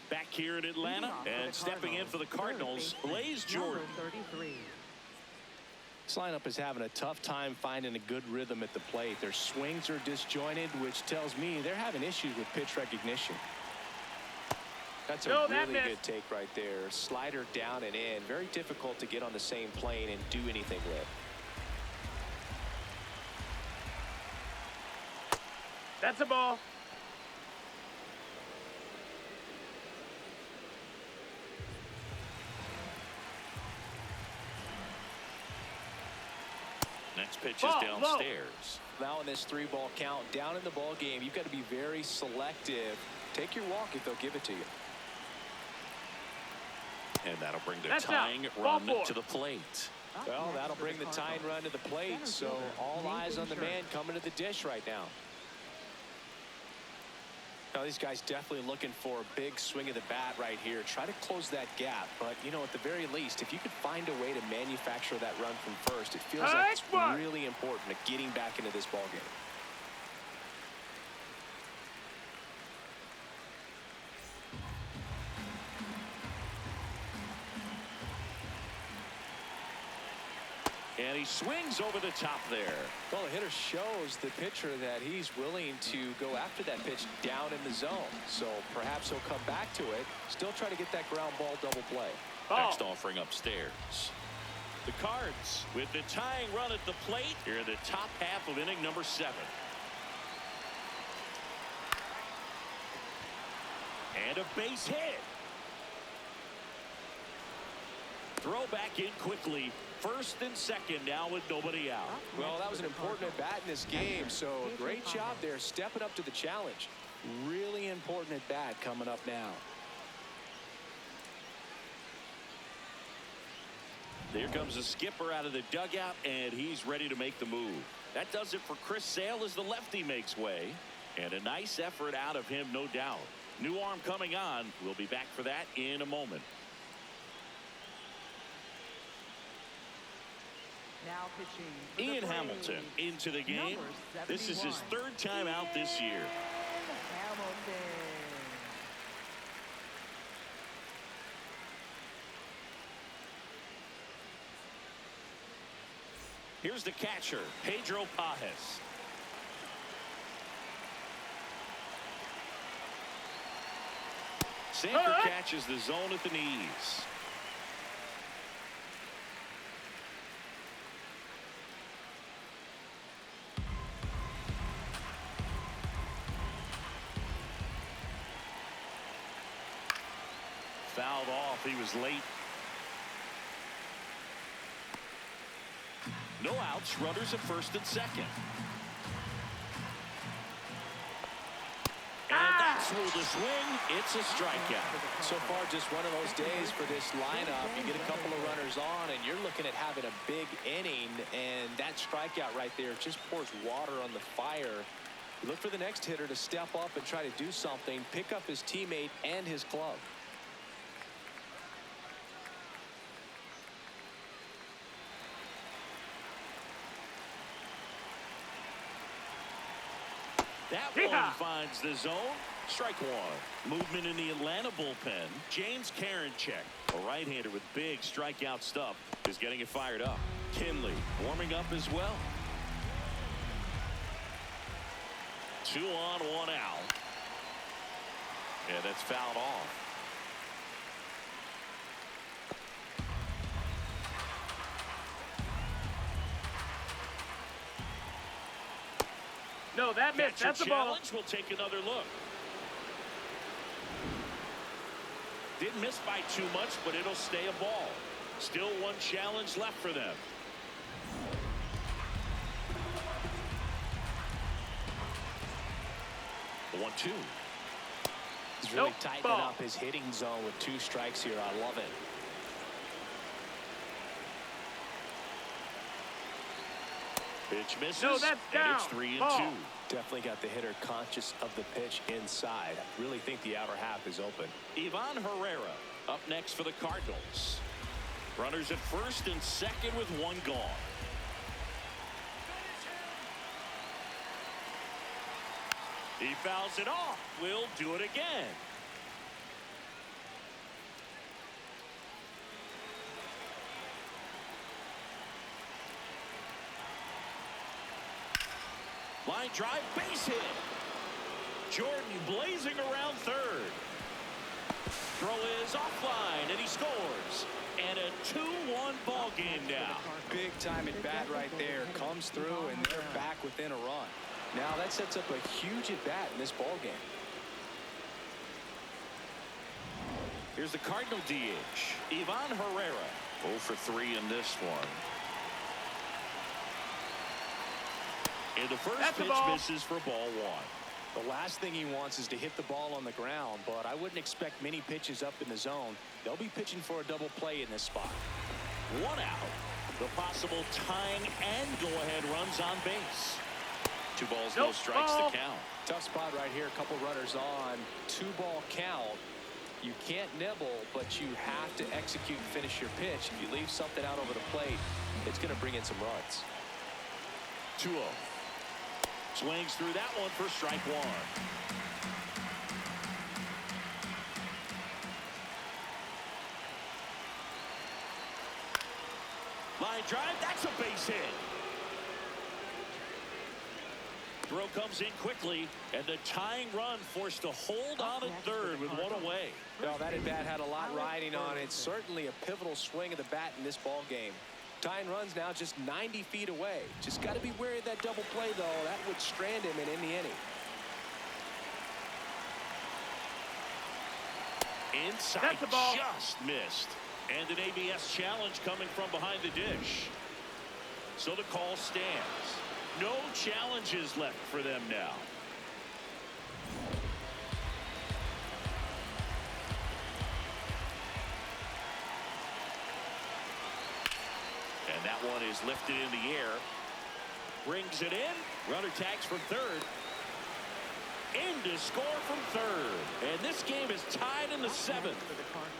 Back here in Atlanta and stepping in for the Cardinals, Blaze Jordan. Number 33. This lineup is having a tough time finding a good rhythm at the plate. Their swings are disjointed, which tells me they're having issues with pitch recognition. That's a really good take right there. Slider down and in. Very difficult to get on the same plane and do anything with. That's a ball. Next pitch is Ball, downstairs. Now in this 3-ball count, down in the ball game, you've got to be very selective. Take your walk if they'll give it to you. And that'll bring the That's tying out. run Ball to the plate. Up Well, next that'll for bring the tying Cardinals. run to the plate. Center So fielder, all eyes on the Nathan man Scherf. coming to the dish right now. Now, these guys definitely looking for a big swing of the bat right here. Try to close that gap. But, you know, at the very least, if you could find a way to manufacture that run from first, it feels like it's really important to getting back into this ball game. And he swings over the top there. Well, the hitter shows the pitcher that he's willing to go after that pitch down in the zone. So perhaps he'll come back to it. Still try to get that ground ball double play. Ball. Next offering upstairs. The Cards with the tying run at the plate here in the top half of inning number 7. And a base hit. Throw back in quickly. First and second now with nobody out. Well, that was an important at bat in this game. So a great job there stepping up to the challenge. Really important at bat coming up now. There comes the skipper out of the dugout, and he's ready to make the move. That does it for Chris Sale as the lefty makes way. And a nice effort out of him, no doubt. New arm coming on. We'll be back for that in a moment. Now pitching for the Ian Braves. Hamilton into the game. Number This is his 71. 3rd time out this year. Hamilton. Here's the catcher, Pedro Pajes. Sanford catches the zone at the knees. Fouled off. He was late. No outs. Runners at first and second. And that's through the swing. It's a strikeout. So far, just one of those days for this lineup. You get a couple of runners on, and you're looking at having a big inning, and that strikeout right there just pours water on the fire. You look for the next hitter to step up and try to do something, pick up his teammate and his glove. That Yeah. one finds the zone. Strike one. Movement in the Atlanta bullpen. James Karinchak, a right-hander with big strikeout stuff, is getting it fired up. Kinley warming up as well. 2 on, 1 out. And that's fouled off. No, that missed. Catcher That's a ball. challenge. We'll take another look. Didn't miss by too much, but it'll stay a ball. Still one challenge left for them. The 1-2. He's really Nope. tightening Ball. up his hitting zone with 2 strikes here. I love it. Pitch misses. No, that's and it's down. 3-2. Ball. Definitely got the hitter conscious of the pitch inside. Really think the outer half is open. Ivan Herrera up next for the Cardinals. Runners at first and second with 1 gone. He fouls it off. We'll do it again. Line drive, base hit. Jordan blazing around third. Throw is offline, and he scores. And a 2-1 ball game now. Big time at bat right there. Comes through, and they're back within a run. Now that sets up a huge at bat in this ball game. Here's the Cardinal DH, Ivan Herrera. 0 for 3 in this one. And the first That's a pitch ball. misses for ball 1. The last thing he wants is to hit the ball on the ground, but I wouldn't expect many pitches up in the zone. They'll be pitching for a double play in this spot. 1 out. The possible tying and go-ahead runs on base. 2 balls, no Nope. strikes Ball. to count. Tough spot right here. A couple runners on. 2-ball count. You can't nibble, but you have to execute and finish your pitch. If you leave something out over the plate, it's going to bring in some runs. 2-0. Swings through that one for strike 1. Line drive, that's a base hit. Throw comes in quickly, and the tying run forced to hold on at third with 1 away. Well, that at bat had a lot riding on it. Certainly a pivotal swing of the bat in this ball game. Tying runs now just 90 feet away. Just got to be wary of that double play, though. That would strand him in the inning. Inside, That's the ball. just missed. And an ABS challenge coming from behind the dish. So the call stands. No challenges left for them now. And that one is lifted in the air. Brings it in. Runner tags from third. In to score from third. And this game is tied in the 7th.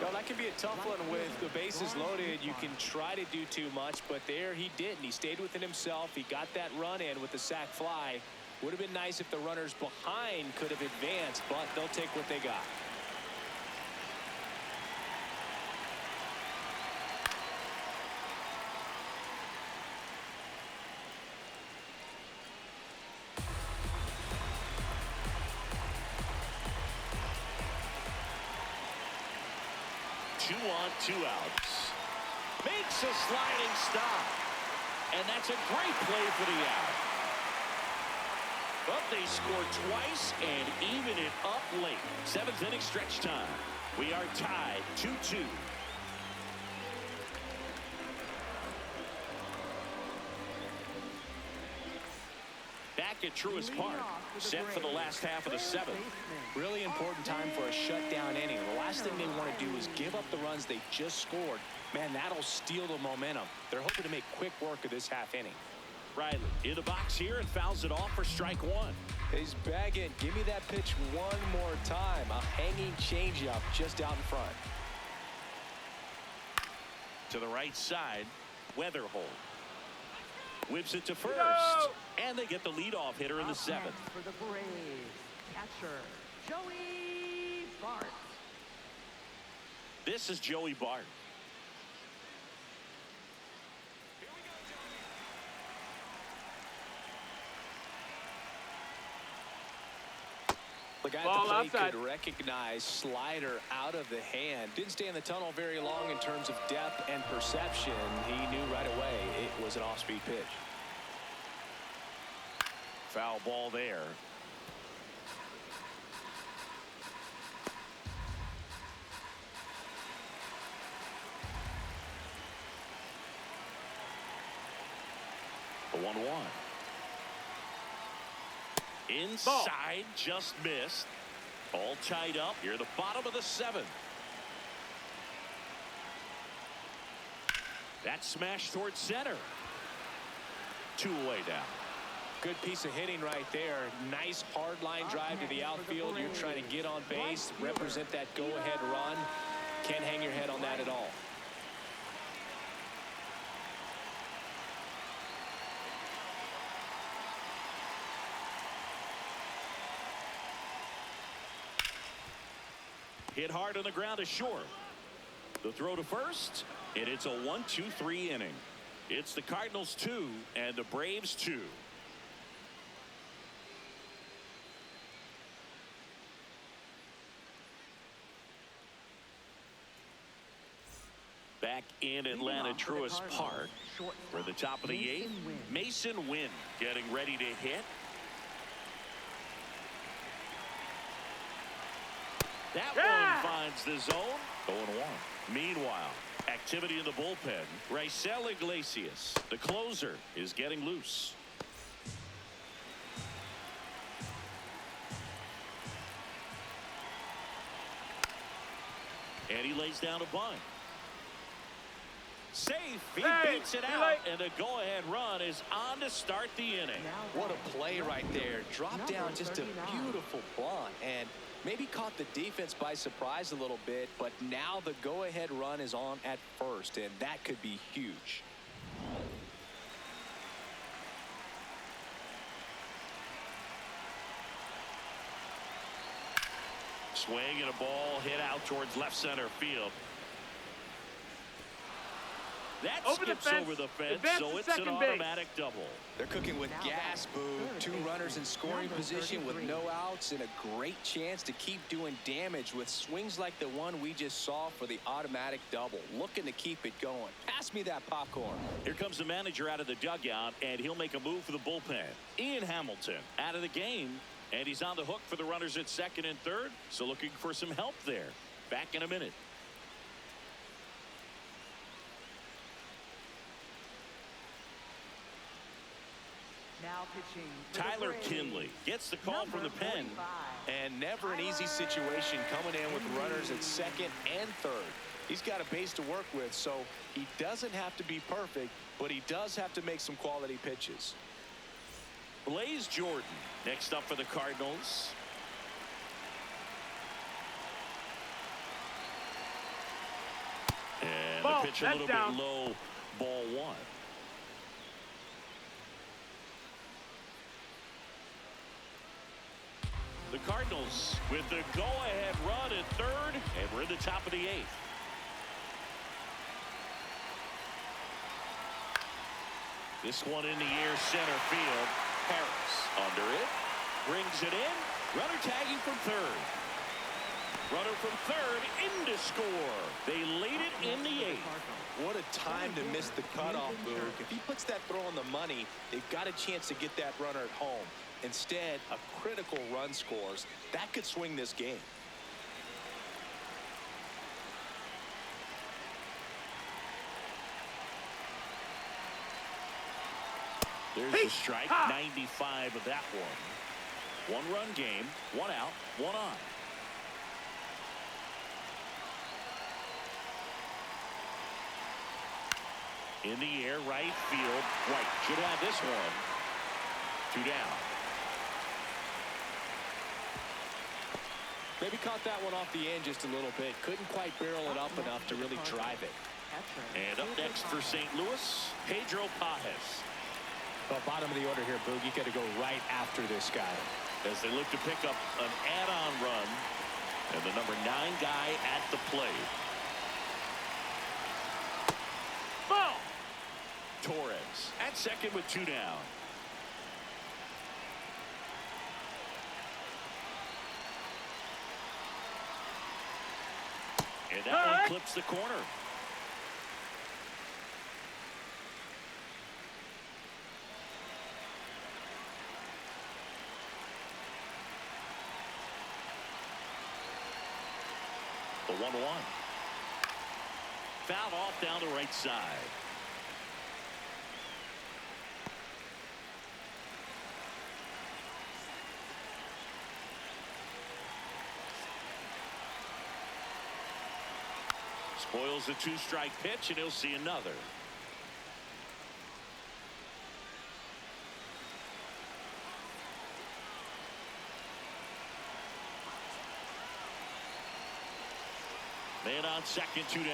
Well, that can be a tough one with the bases loaded. You can try to do too much, but there he didn't. He stayed within himself. He got that run in with the sac fly. Would have been nice if the runners behind could have advanced, but they'll take what they got. Two on, 2 outs. Makes a sliding stop. And that's a great play for the out. But they scored twice and even it up late. 7th inning stretch time. We are tied 2-2. Back at Truist Park, set for the last half of the 7th. Really important time for a shutdown inning. The last thing they want to do is give up the runs they just scored. Man, that'll steal the momentum. They're hoping to make quick work of this half inning. Riley in the box here and fouls it off for strike 1. He's bagging. Give me that pitch one more time. A hanging changeup just out in front. To the right side, Weatherhold. Whips it to first. No! And they get the leadoff hitter in the seventh. For the Braves, catcher, Joey Bart. This is Joey Bart. The guy Ball at the plate outside. could recognize slider out of the hand. Didn't stay in the tunnel very long in terms of depth and perception. He knew right away it was an off-speed pitch. Foul ball there. The 1-1. Inside, just missed. All tied up here at the bottom of the seventh. That smash towards center. 2 away now. Good piece of hitting right there. Nice hard line drive to the outfield. You're trying to get on base, represent that go-ahead run. Can't hang your head on that at all. Hit hard on the ground to short. The throw to first, and it's a 1-2-3 inning. It's the Cardinals 2 and the Braves 2. Back in Atlanta, Truist Park, for the top of the 8th, Mason Wynn getting ready to hit. That one finds the zone. 0-1. Meanwhile, activity in the bullpen. Raisel Iglesias, the closer, is getting loose. And he lays down a bunt. Safe. He beats it out, and the go-ahead run is on to start the inning. What a play right there. Dropped down just a beautiful bunt, and maybe caught the defense by surprise a little bit, but now the go-ahead run is on at first, and that could be huge. Swing and a ball hit out towards left center field. That skips over the fence, so it's an automatic double. They're cooking with gas, Boo. 2 runners in scoring position with no outs and a great chance to keep doing damage with swings like the one we just saw for the automatic double. Looking to keep it going. Pass me that popcorn. Here comes the manager out of the dugout, and he'll make a move for the bullpen. Ian Hamilton out of the game, and he's on the hook for the runners at second and third, so looking for some help there. Back in a minute. Now pitching. Tyler Kinley gets the call from the pen. And never an easy situation coming in with runners at second and third. He's got a base to work with, so he doesn't have to be perfect, but he does have to make some quality pitches. Blaze Jordan next up for the Cardinals. And the pitch a little bit low, ball 1. The Cardinals with the go-ahead run at third, and we're in the top of the 8th. This one in the air, center field. Harris under it, brings it in. Runner tagging from third. Runner from third in to score. They lead it in the 8th. What a time to miss the cutoff, Boog. If he puts that throw on the money, they've got a chance to get that runner at home. Instead, a critical run scores. That could swing this game. There's the strike, 95 of that one. 1-run game, 1 out, 1 on. In the air, right field. White should have this one. 2 down. Maybe caught that one off the end just a little bit. Couldn't quite barrel it up enough to really drive it. And up next for St. Louis, Pedro Pajes. Well, bottom of the order here, Boog. You got to go right after this guy. As they look to pick up an add-on run. And the number 9 guy at the plate. Ball. Torres at second with 2 down. And that one clips the corner. The 1-1. Fouled off down the right side. Spoils the 2-strike pitch, and he'll see another. Man on second, 2 down.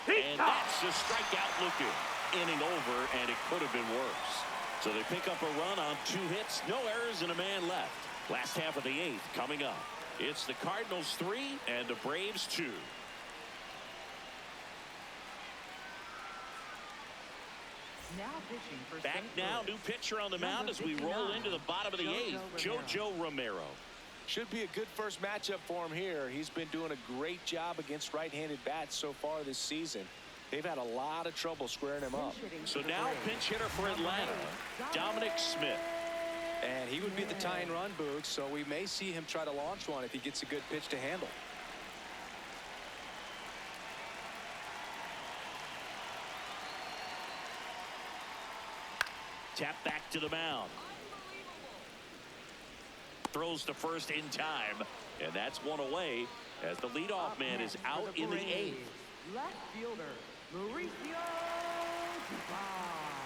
And that's a strikeout looking. Inning over, and it could have been worse. So they pick up a run on 2 hits, no errors, and a man left. Last half of the 8th coming up. It's the Cardinals 3 and the Braves 2. Now pitching for Back St. now, Louis. new pitcher on the mound as we roll into the bottom of the 8th. Jojo Romero. Should be a good first matchup for him here. He's been doing a great job against right-handed bats so far this season. They've had a lot of trouble squaring him up. So now pinch hitter for Atlanta, Dominic Smith. And he would be the tying run, Boog, so we may see him try to launch one if he gets a good pitch to handle. Tap back to the mound. Throws to first in time, and that's one away as the leadoff man is out in the 8th. Left fielder, Mauricio Dubon.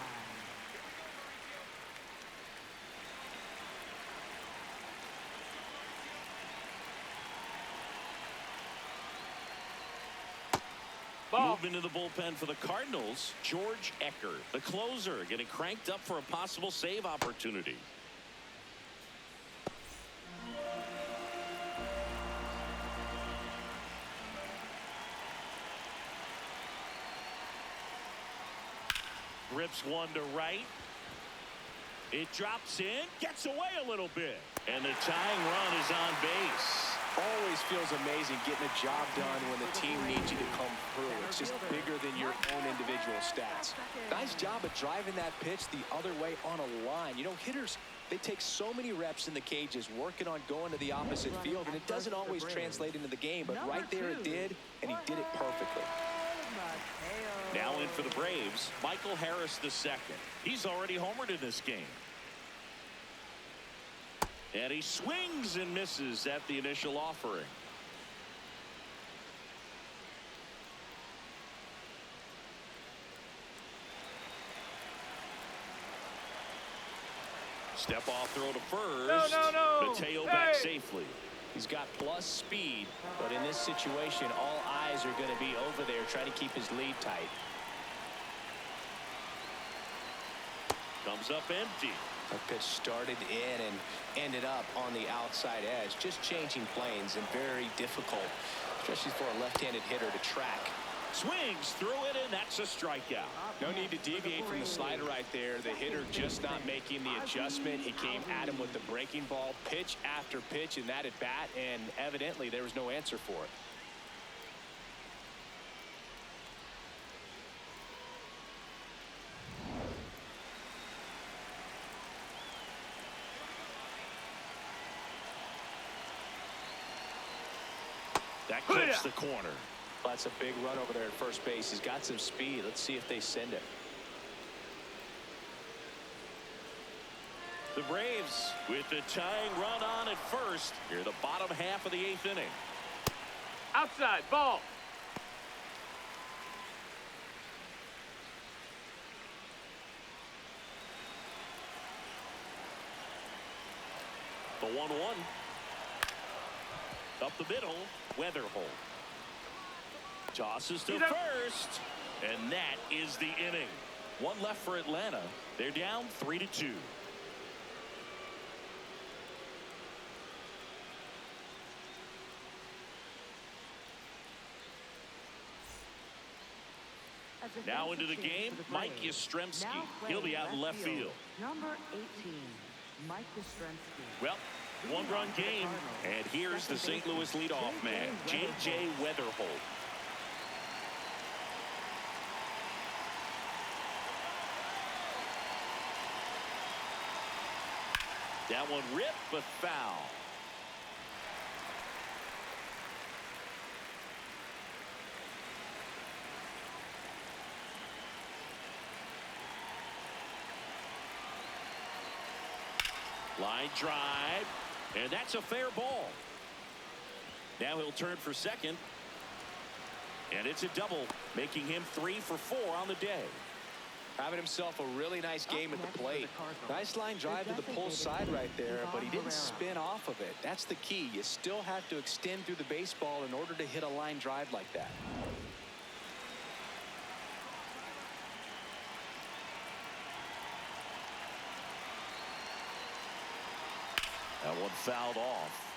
Ball. Moving to the bullpen for the Cardinals, George Ecker, the closer, getting cranked up for a possible save opportunity. Rips one to right. It drops in, gets away a little bit, and the tying run is on base. Always feels amazing getting a job done when the team needs you to come through. It's just bigger than your own individual stats. Nice job of driving that pitch the other way on a line. You know, hitters, they take so many reps in the cages working on going to the opposite field, and it doesn't always translate into the game, but right there it did, and he did it perfectly. Now in for the Braves, Michael Harris II. He's already homered in this game. And he swings and misses at the initial offering. Step off throw to first. No. Mateo back safely. He's got plus speed, but in this situation, all eyes are going to be over there trying to keep his lead tight. Comes up empty. That pitch started in and ended up on the outside edge. Just changing planes and very difficult, especially for a left-handed hitter to track. Swings through it, and that's a strikeout. No need to deviate from the slider right there. The hitter just not making the adjustment. He came at him with the breaking ball pitch after pitch in that at bat, and evidently there was no answer for it. That clips the corner. That's a big run over there at first base. He's got some speed. Let's see if they send it. The Braves with the tying run on at first. Here the bottom half of the 8th inning. Outside. Ball. The 1-1. Up the middle. Weatherholt. Tosses to first. And that is the inning. One left for Atlanta. They're down 3-2. Now into the game, Mike Yastrzemski. He'll be out in left field. Number 18, Mike Yastrzemski. Well, one-run game, and here's the St. Louis leadoff man, J.J. Weatherholt. That one ripped, but foul. Line drive, and that's a fair ball. Now he'll turn for second, and it's a double, making him 3 for 4 on the day. Having himself a really nice game at the plate. Nice line drive to the pull side right there, but he didn't spin off of it. That's the key. You still have to extend through the baseball in order to hit a line drive like that. That one fouled off.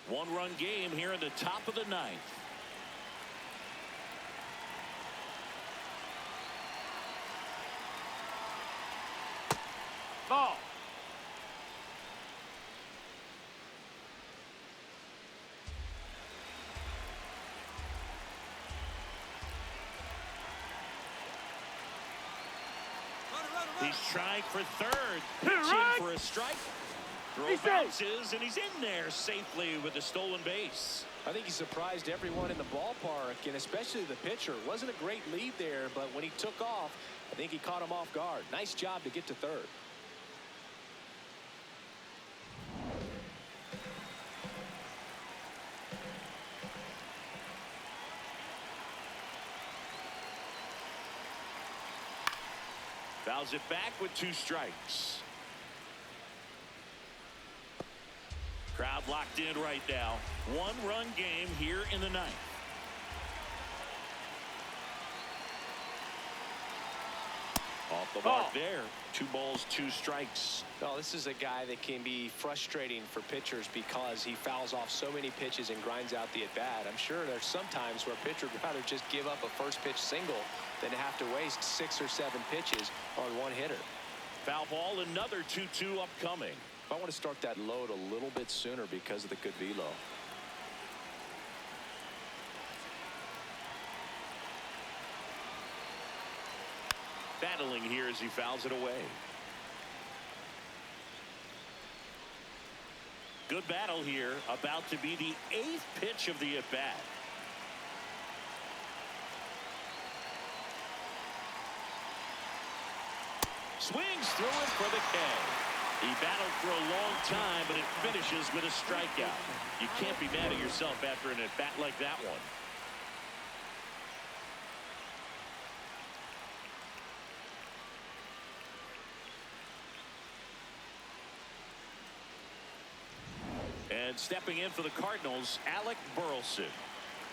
One-run game here in the top of the ninth. Ball. He's trying for third. Hit Pitch right. in for a strike. Throw He's safe. bounces, and he's in there safely with the stolen base. I think he surprised everyone in the ballpark, and especially the pitcher. Wasn't a great lead there, but when he took off, I think he caught him off guard. Nice job to get to third. Fouls it back with 2 strikes. Crowd locked in right now. One-run game here in the ninth. Off the mark there. 2 balls, 2 strikes. Well, this is a guy that can be frustrating for pitchers because he fouls off so many pitches and grinds out the at-bat. I'm sure there's some times where a pitcher would rather just give up a first-pitch single than to have to waste 6 or 7 pitches on one hitter. Foul ball, another 2-2 upcoming. I want to start that load a little bit sooner because of the good velo. Battling here as he fouls it away. Good battle here. About to be the 8th pitch of the at-bat. Swings through it for the K. He battled for a long time, but it finishes with a strikeout. You can't be mad at yourself after an at-bat like that one. And stepping in for the Cardinals, Alec Burleson.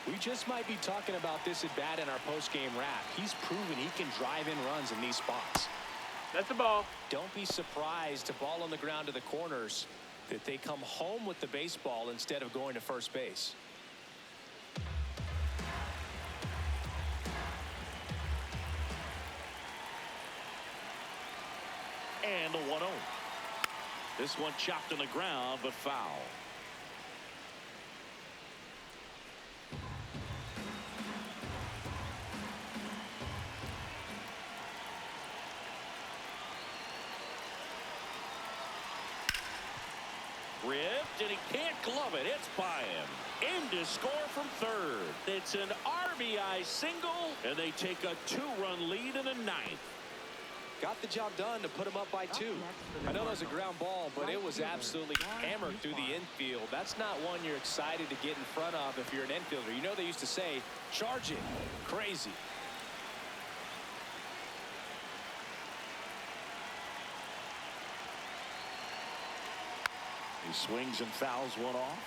We just might be talking about this at bat in our post-game wrap. He's proven he can drive in runs in these spots. That's the ball. Don't be surprised to ball on the ground to the corners that they come home with the baseball instead of going to first base. And the 1-0. This one chopped on the ground, but foul. Ripped, and he can't glove it. It's by him. In to score from third. It's an RBI single, and they take a 2-run lead in the ninth. Got the job done to put him up by 2. I know that was a ground ball, but it was absolutely hammered through the infield. That's not one you're excited to get in front of if you're an infielder. You know they used to say, charge it. Crazy. He swings and fouls one off.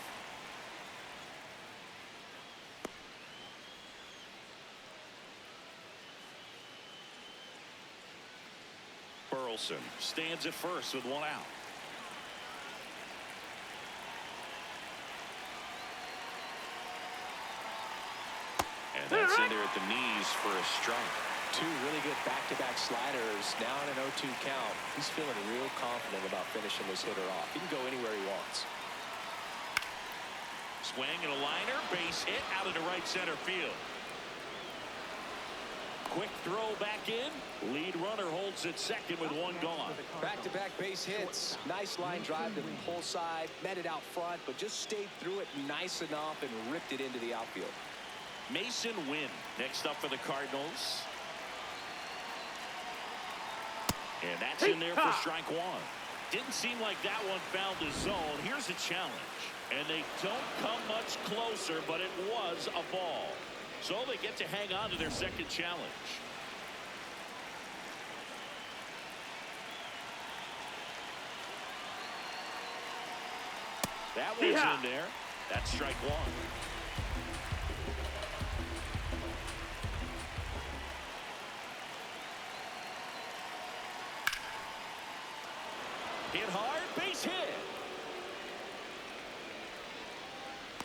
Burleson stands at first with one out. And that's in there at the knees for a strike. Two really good back-to-back sliders. Now in an 0-2 count. He's feeling real confident about finishing this hitter off. He can go anywhere he wants. Swing and a liner. Base hit out into right center field. Quick throw back in. Lead runner holds at second with one gone. Back-to-back base hits. Nice line drive to the pull side. Met it out front, but just stayed through it nice enough and ripped it into the outfield. Mason Wynn next up for the Cardinals. And that's in there for strike one. Didn't seem like that one found the zone. Here's a challenge. And they don't come much closer, but it was a ball. So they get to hang on to their second challenge. That was in there. That's strike one. Hit hard, base hit.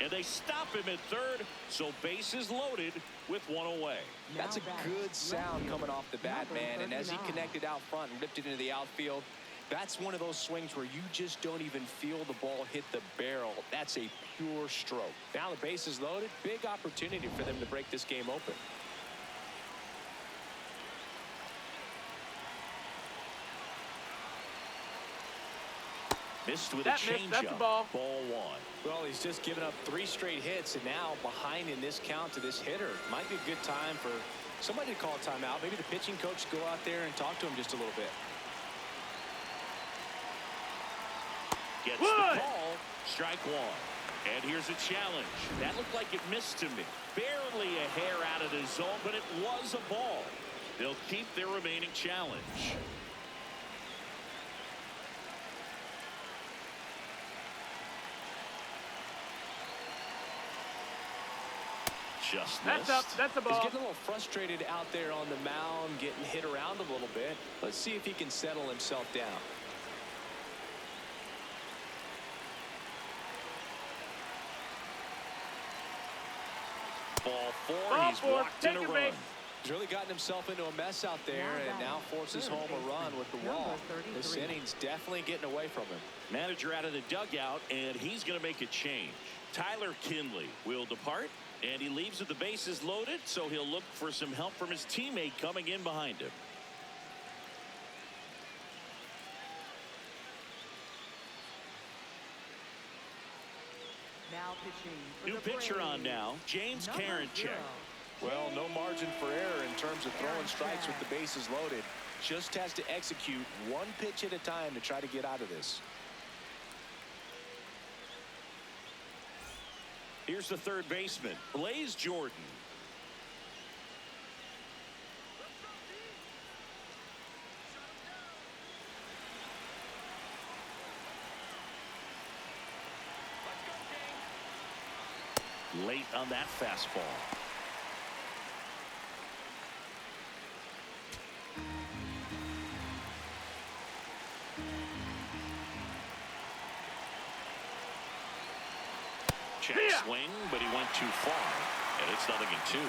And they stop him at third, so base is loaded with one away. That's a good sound coming off the bat, man. And as he connected out front and ripped it into the outfield, that's one of those swings where you just don't even feel the ball hit the barrel. That's a pure stroke. Now the base is loaded. Big opportunity for them to break this game open. Missed with a changeup. Ball one. Well, he's just given up 3 straight hits, and now behind in this count to this hitter. Might be a good time for somebody to call a timeout. Maybe the pitching coach go out there and talk to him just a little bit. Gets the call. Strike one. And here's a challenge. That looked like it missed to me. Barely a hair out of the zone, but it was a ball. They'll keep their remaining challenge. Just missed. That's a ball. He's getting a little frustrated out there on the mound, getting hit around a little bit. Let's see if he can settle himself down. Ball four. He's walked in a run. He's really gotten himself into a mess out there and now forces home a run with the wall. This inning's definitely getting away from him. Manager out of the dugout, and he's going to make a change. Tyler Kinley will depart, and he leaves with the bases loaded, so he'll look for some help from his teammate coming in behind him. Now pitching for New the pitcher Braves. on now, James Karinchak. Well, no margin for error in terms of throwing strikes with the bases loaded. Just has to execute one pitch at a time to try to get out of this. Here's the third baseman, Blaze Jordan. Late on that fastball. Check swing, but he went too far, and it's 0-2.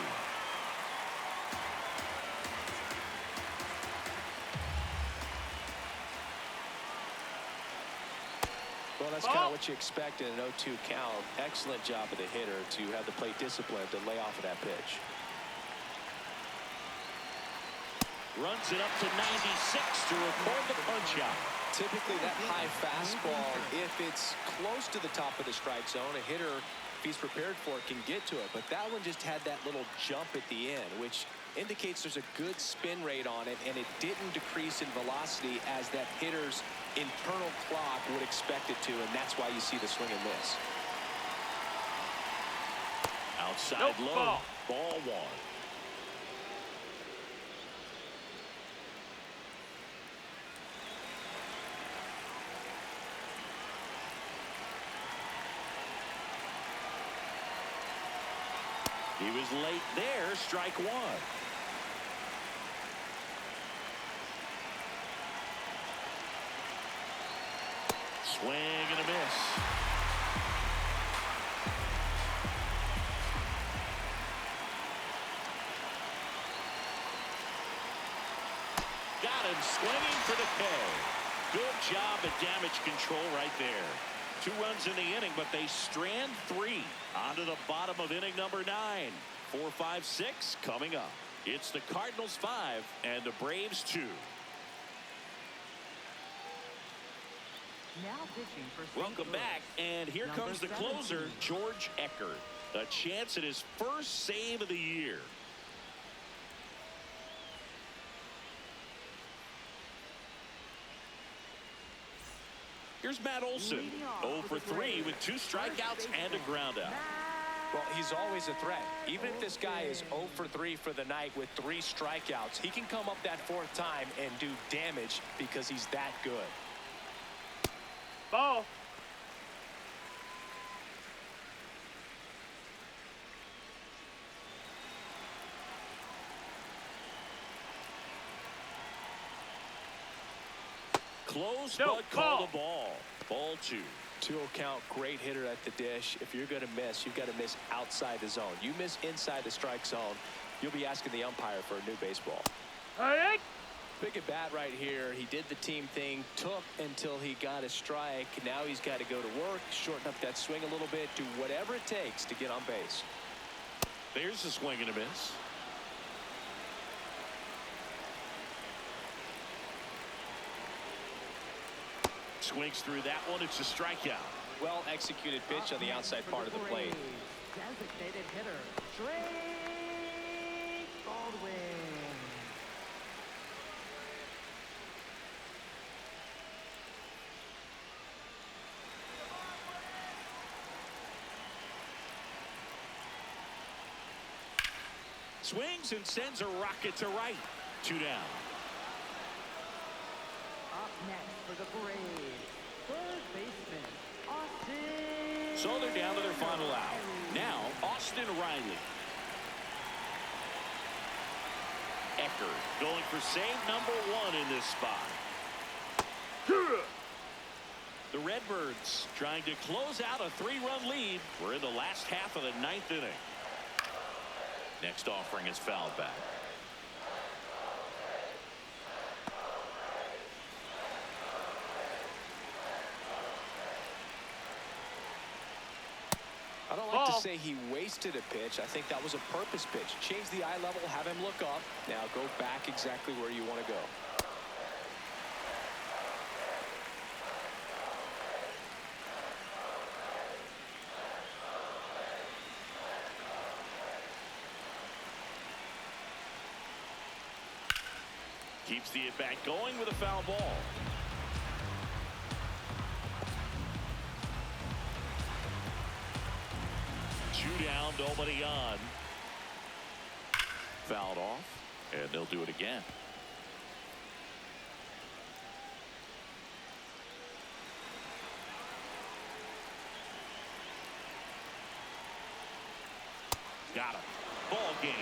Well, that's kind of what you expect in an 0-2 count. Excellent job of the hitter to have the plate discipline to lay off of that pitch. Runs it up to 96 to record the punch out. Typically that high fastball, if it's close to the top of the strike zone, a hitter, if he's prepared for it, can get to it. But that one just had that little jump at the end, which indicates there's a good spin rate on it, and it didn't decrease in velocity as that hitter's internal clock would expect it to, and that's why you see the swing and miss. Outside low. Ball one. He was late there. Strike one. Swing and a miss. Got him swinging for the K. Good job at damage control right there. 2 runs in the inning, but they strand 3. On to the bottom of inning number 9. 4, 5, 6 coming up. It's the Cardinals 5 and the Braves 2. Now pitching for St. Welcome Louis. back, and here Number comes the 17. closer, George Eckert. A chance at his first save of the year. Here's Matt Olson, Leading off 0 for for the 3 Braves. with 2 strikeouts and a groundout. Well, he's always a threat. Even if this guy is 0 for 3 for the night with 3 strikeouts, he can come up that 4th time and do damage because he's that good. Ball. Close, No, but call ball. the ball. Ball 2. 2 count, great hitter at the dish. If you're going to miss, you've got to miss outside the zone. You miss inside the strike zone, you'll be asking the umpire for a new baseball. All right. Big at bat right here. He did the team thing, took until he got a strike. Now he's got to go to work, shorten up that swing a little bit, do whatever it takes to get on base. There's the swing and a miss. Swings through that one. It's a strikeout. Well executed pitch on the outside part of the plate. Designated hitter, Drake Baldwin. Swings and sends a rocket to right. 2 down. Up next for the Braves, third baseman, Austin. So they're down to their final out. Now, Austin Riley. Eckert going for save number 1 in this spot. The Redbirds trying to close out a 3-run lead. We're in the last half of the 9th inning. Next offering is fouled back. I don't like to say he wasted a pitch. I think that was a purpose pitch. Change the eye level, have him look up. Now go back exactly where you want to go. Keeps the at-bat going with a foul ball. Two down, nobody on. Fouled off, and they'll do it again. Got him. Ball game.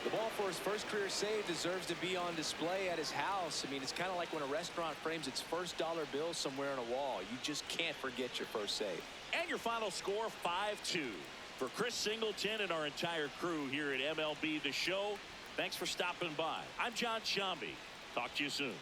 The ball for his first career save deserves to be on display at his house. I mean, it's kind of like when a restaurant frames its first dollar bill somewhere on a wall. You just can't forget your first save. And your final score, 5-2. For Chris Singleton and our entire crew here at MLB The Show, thanks for stopping by. I'm John Shambi. Talk to you soon.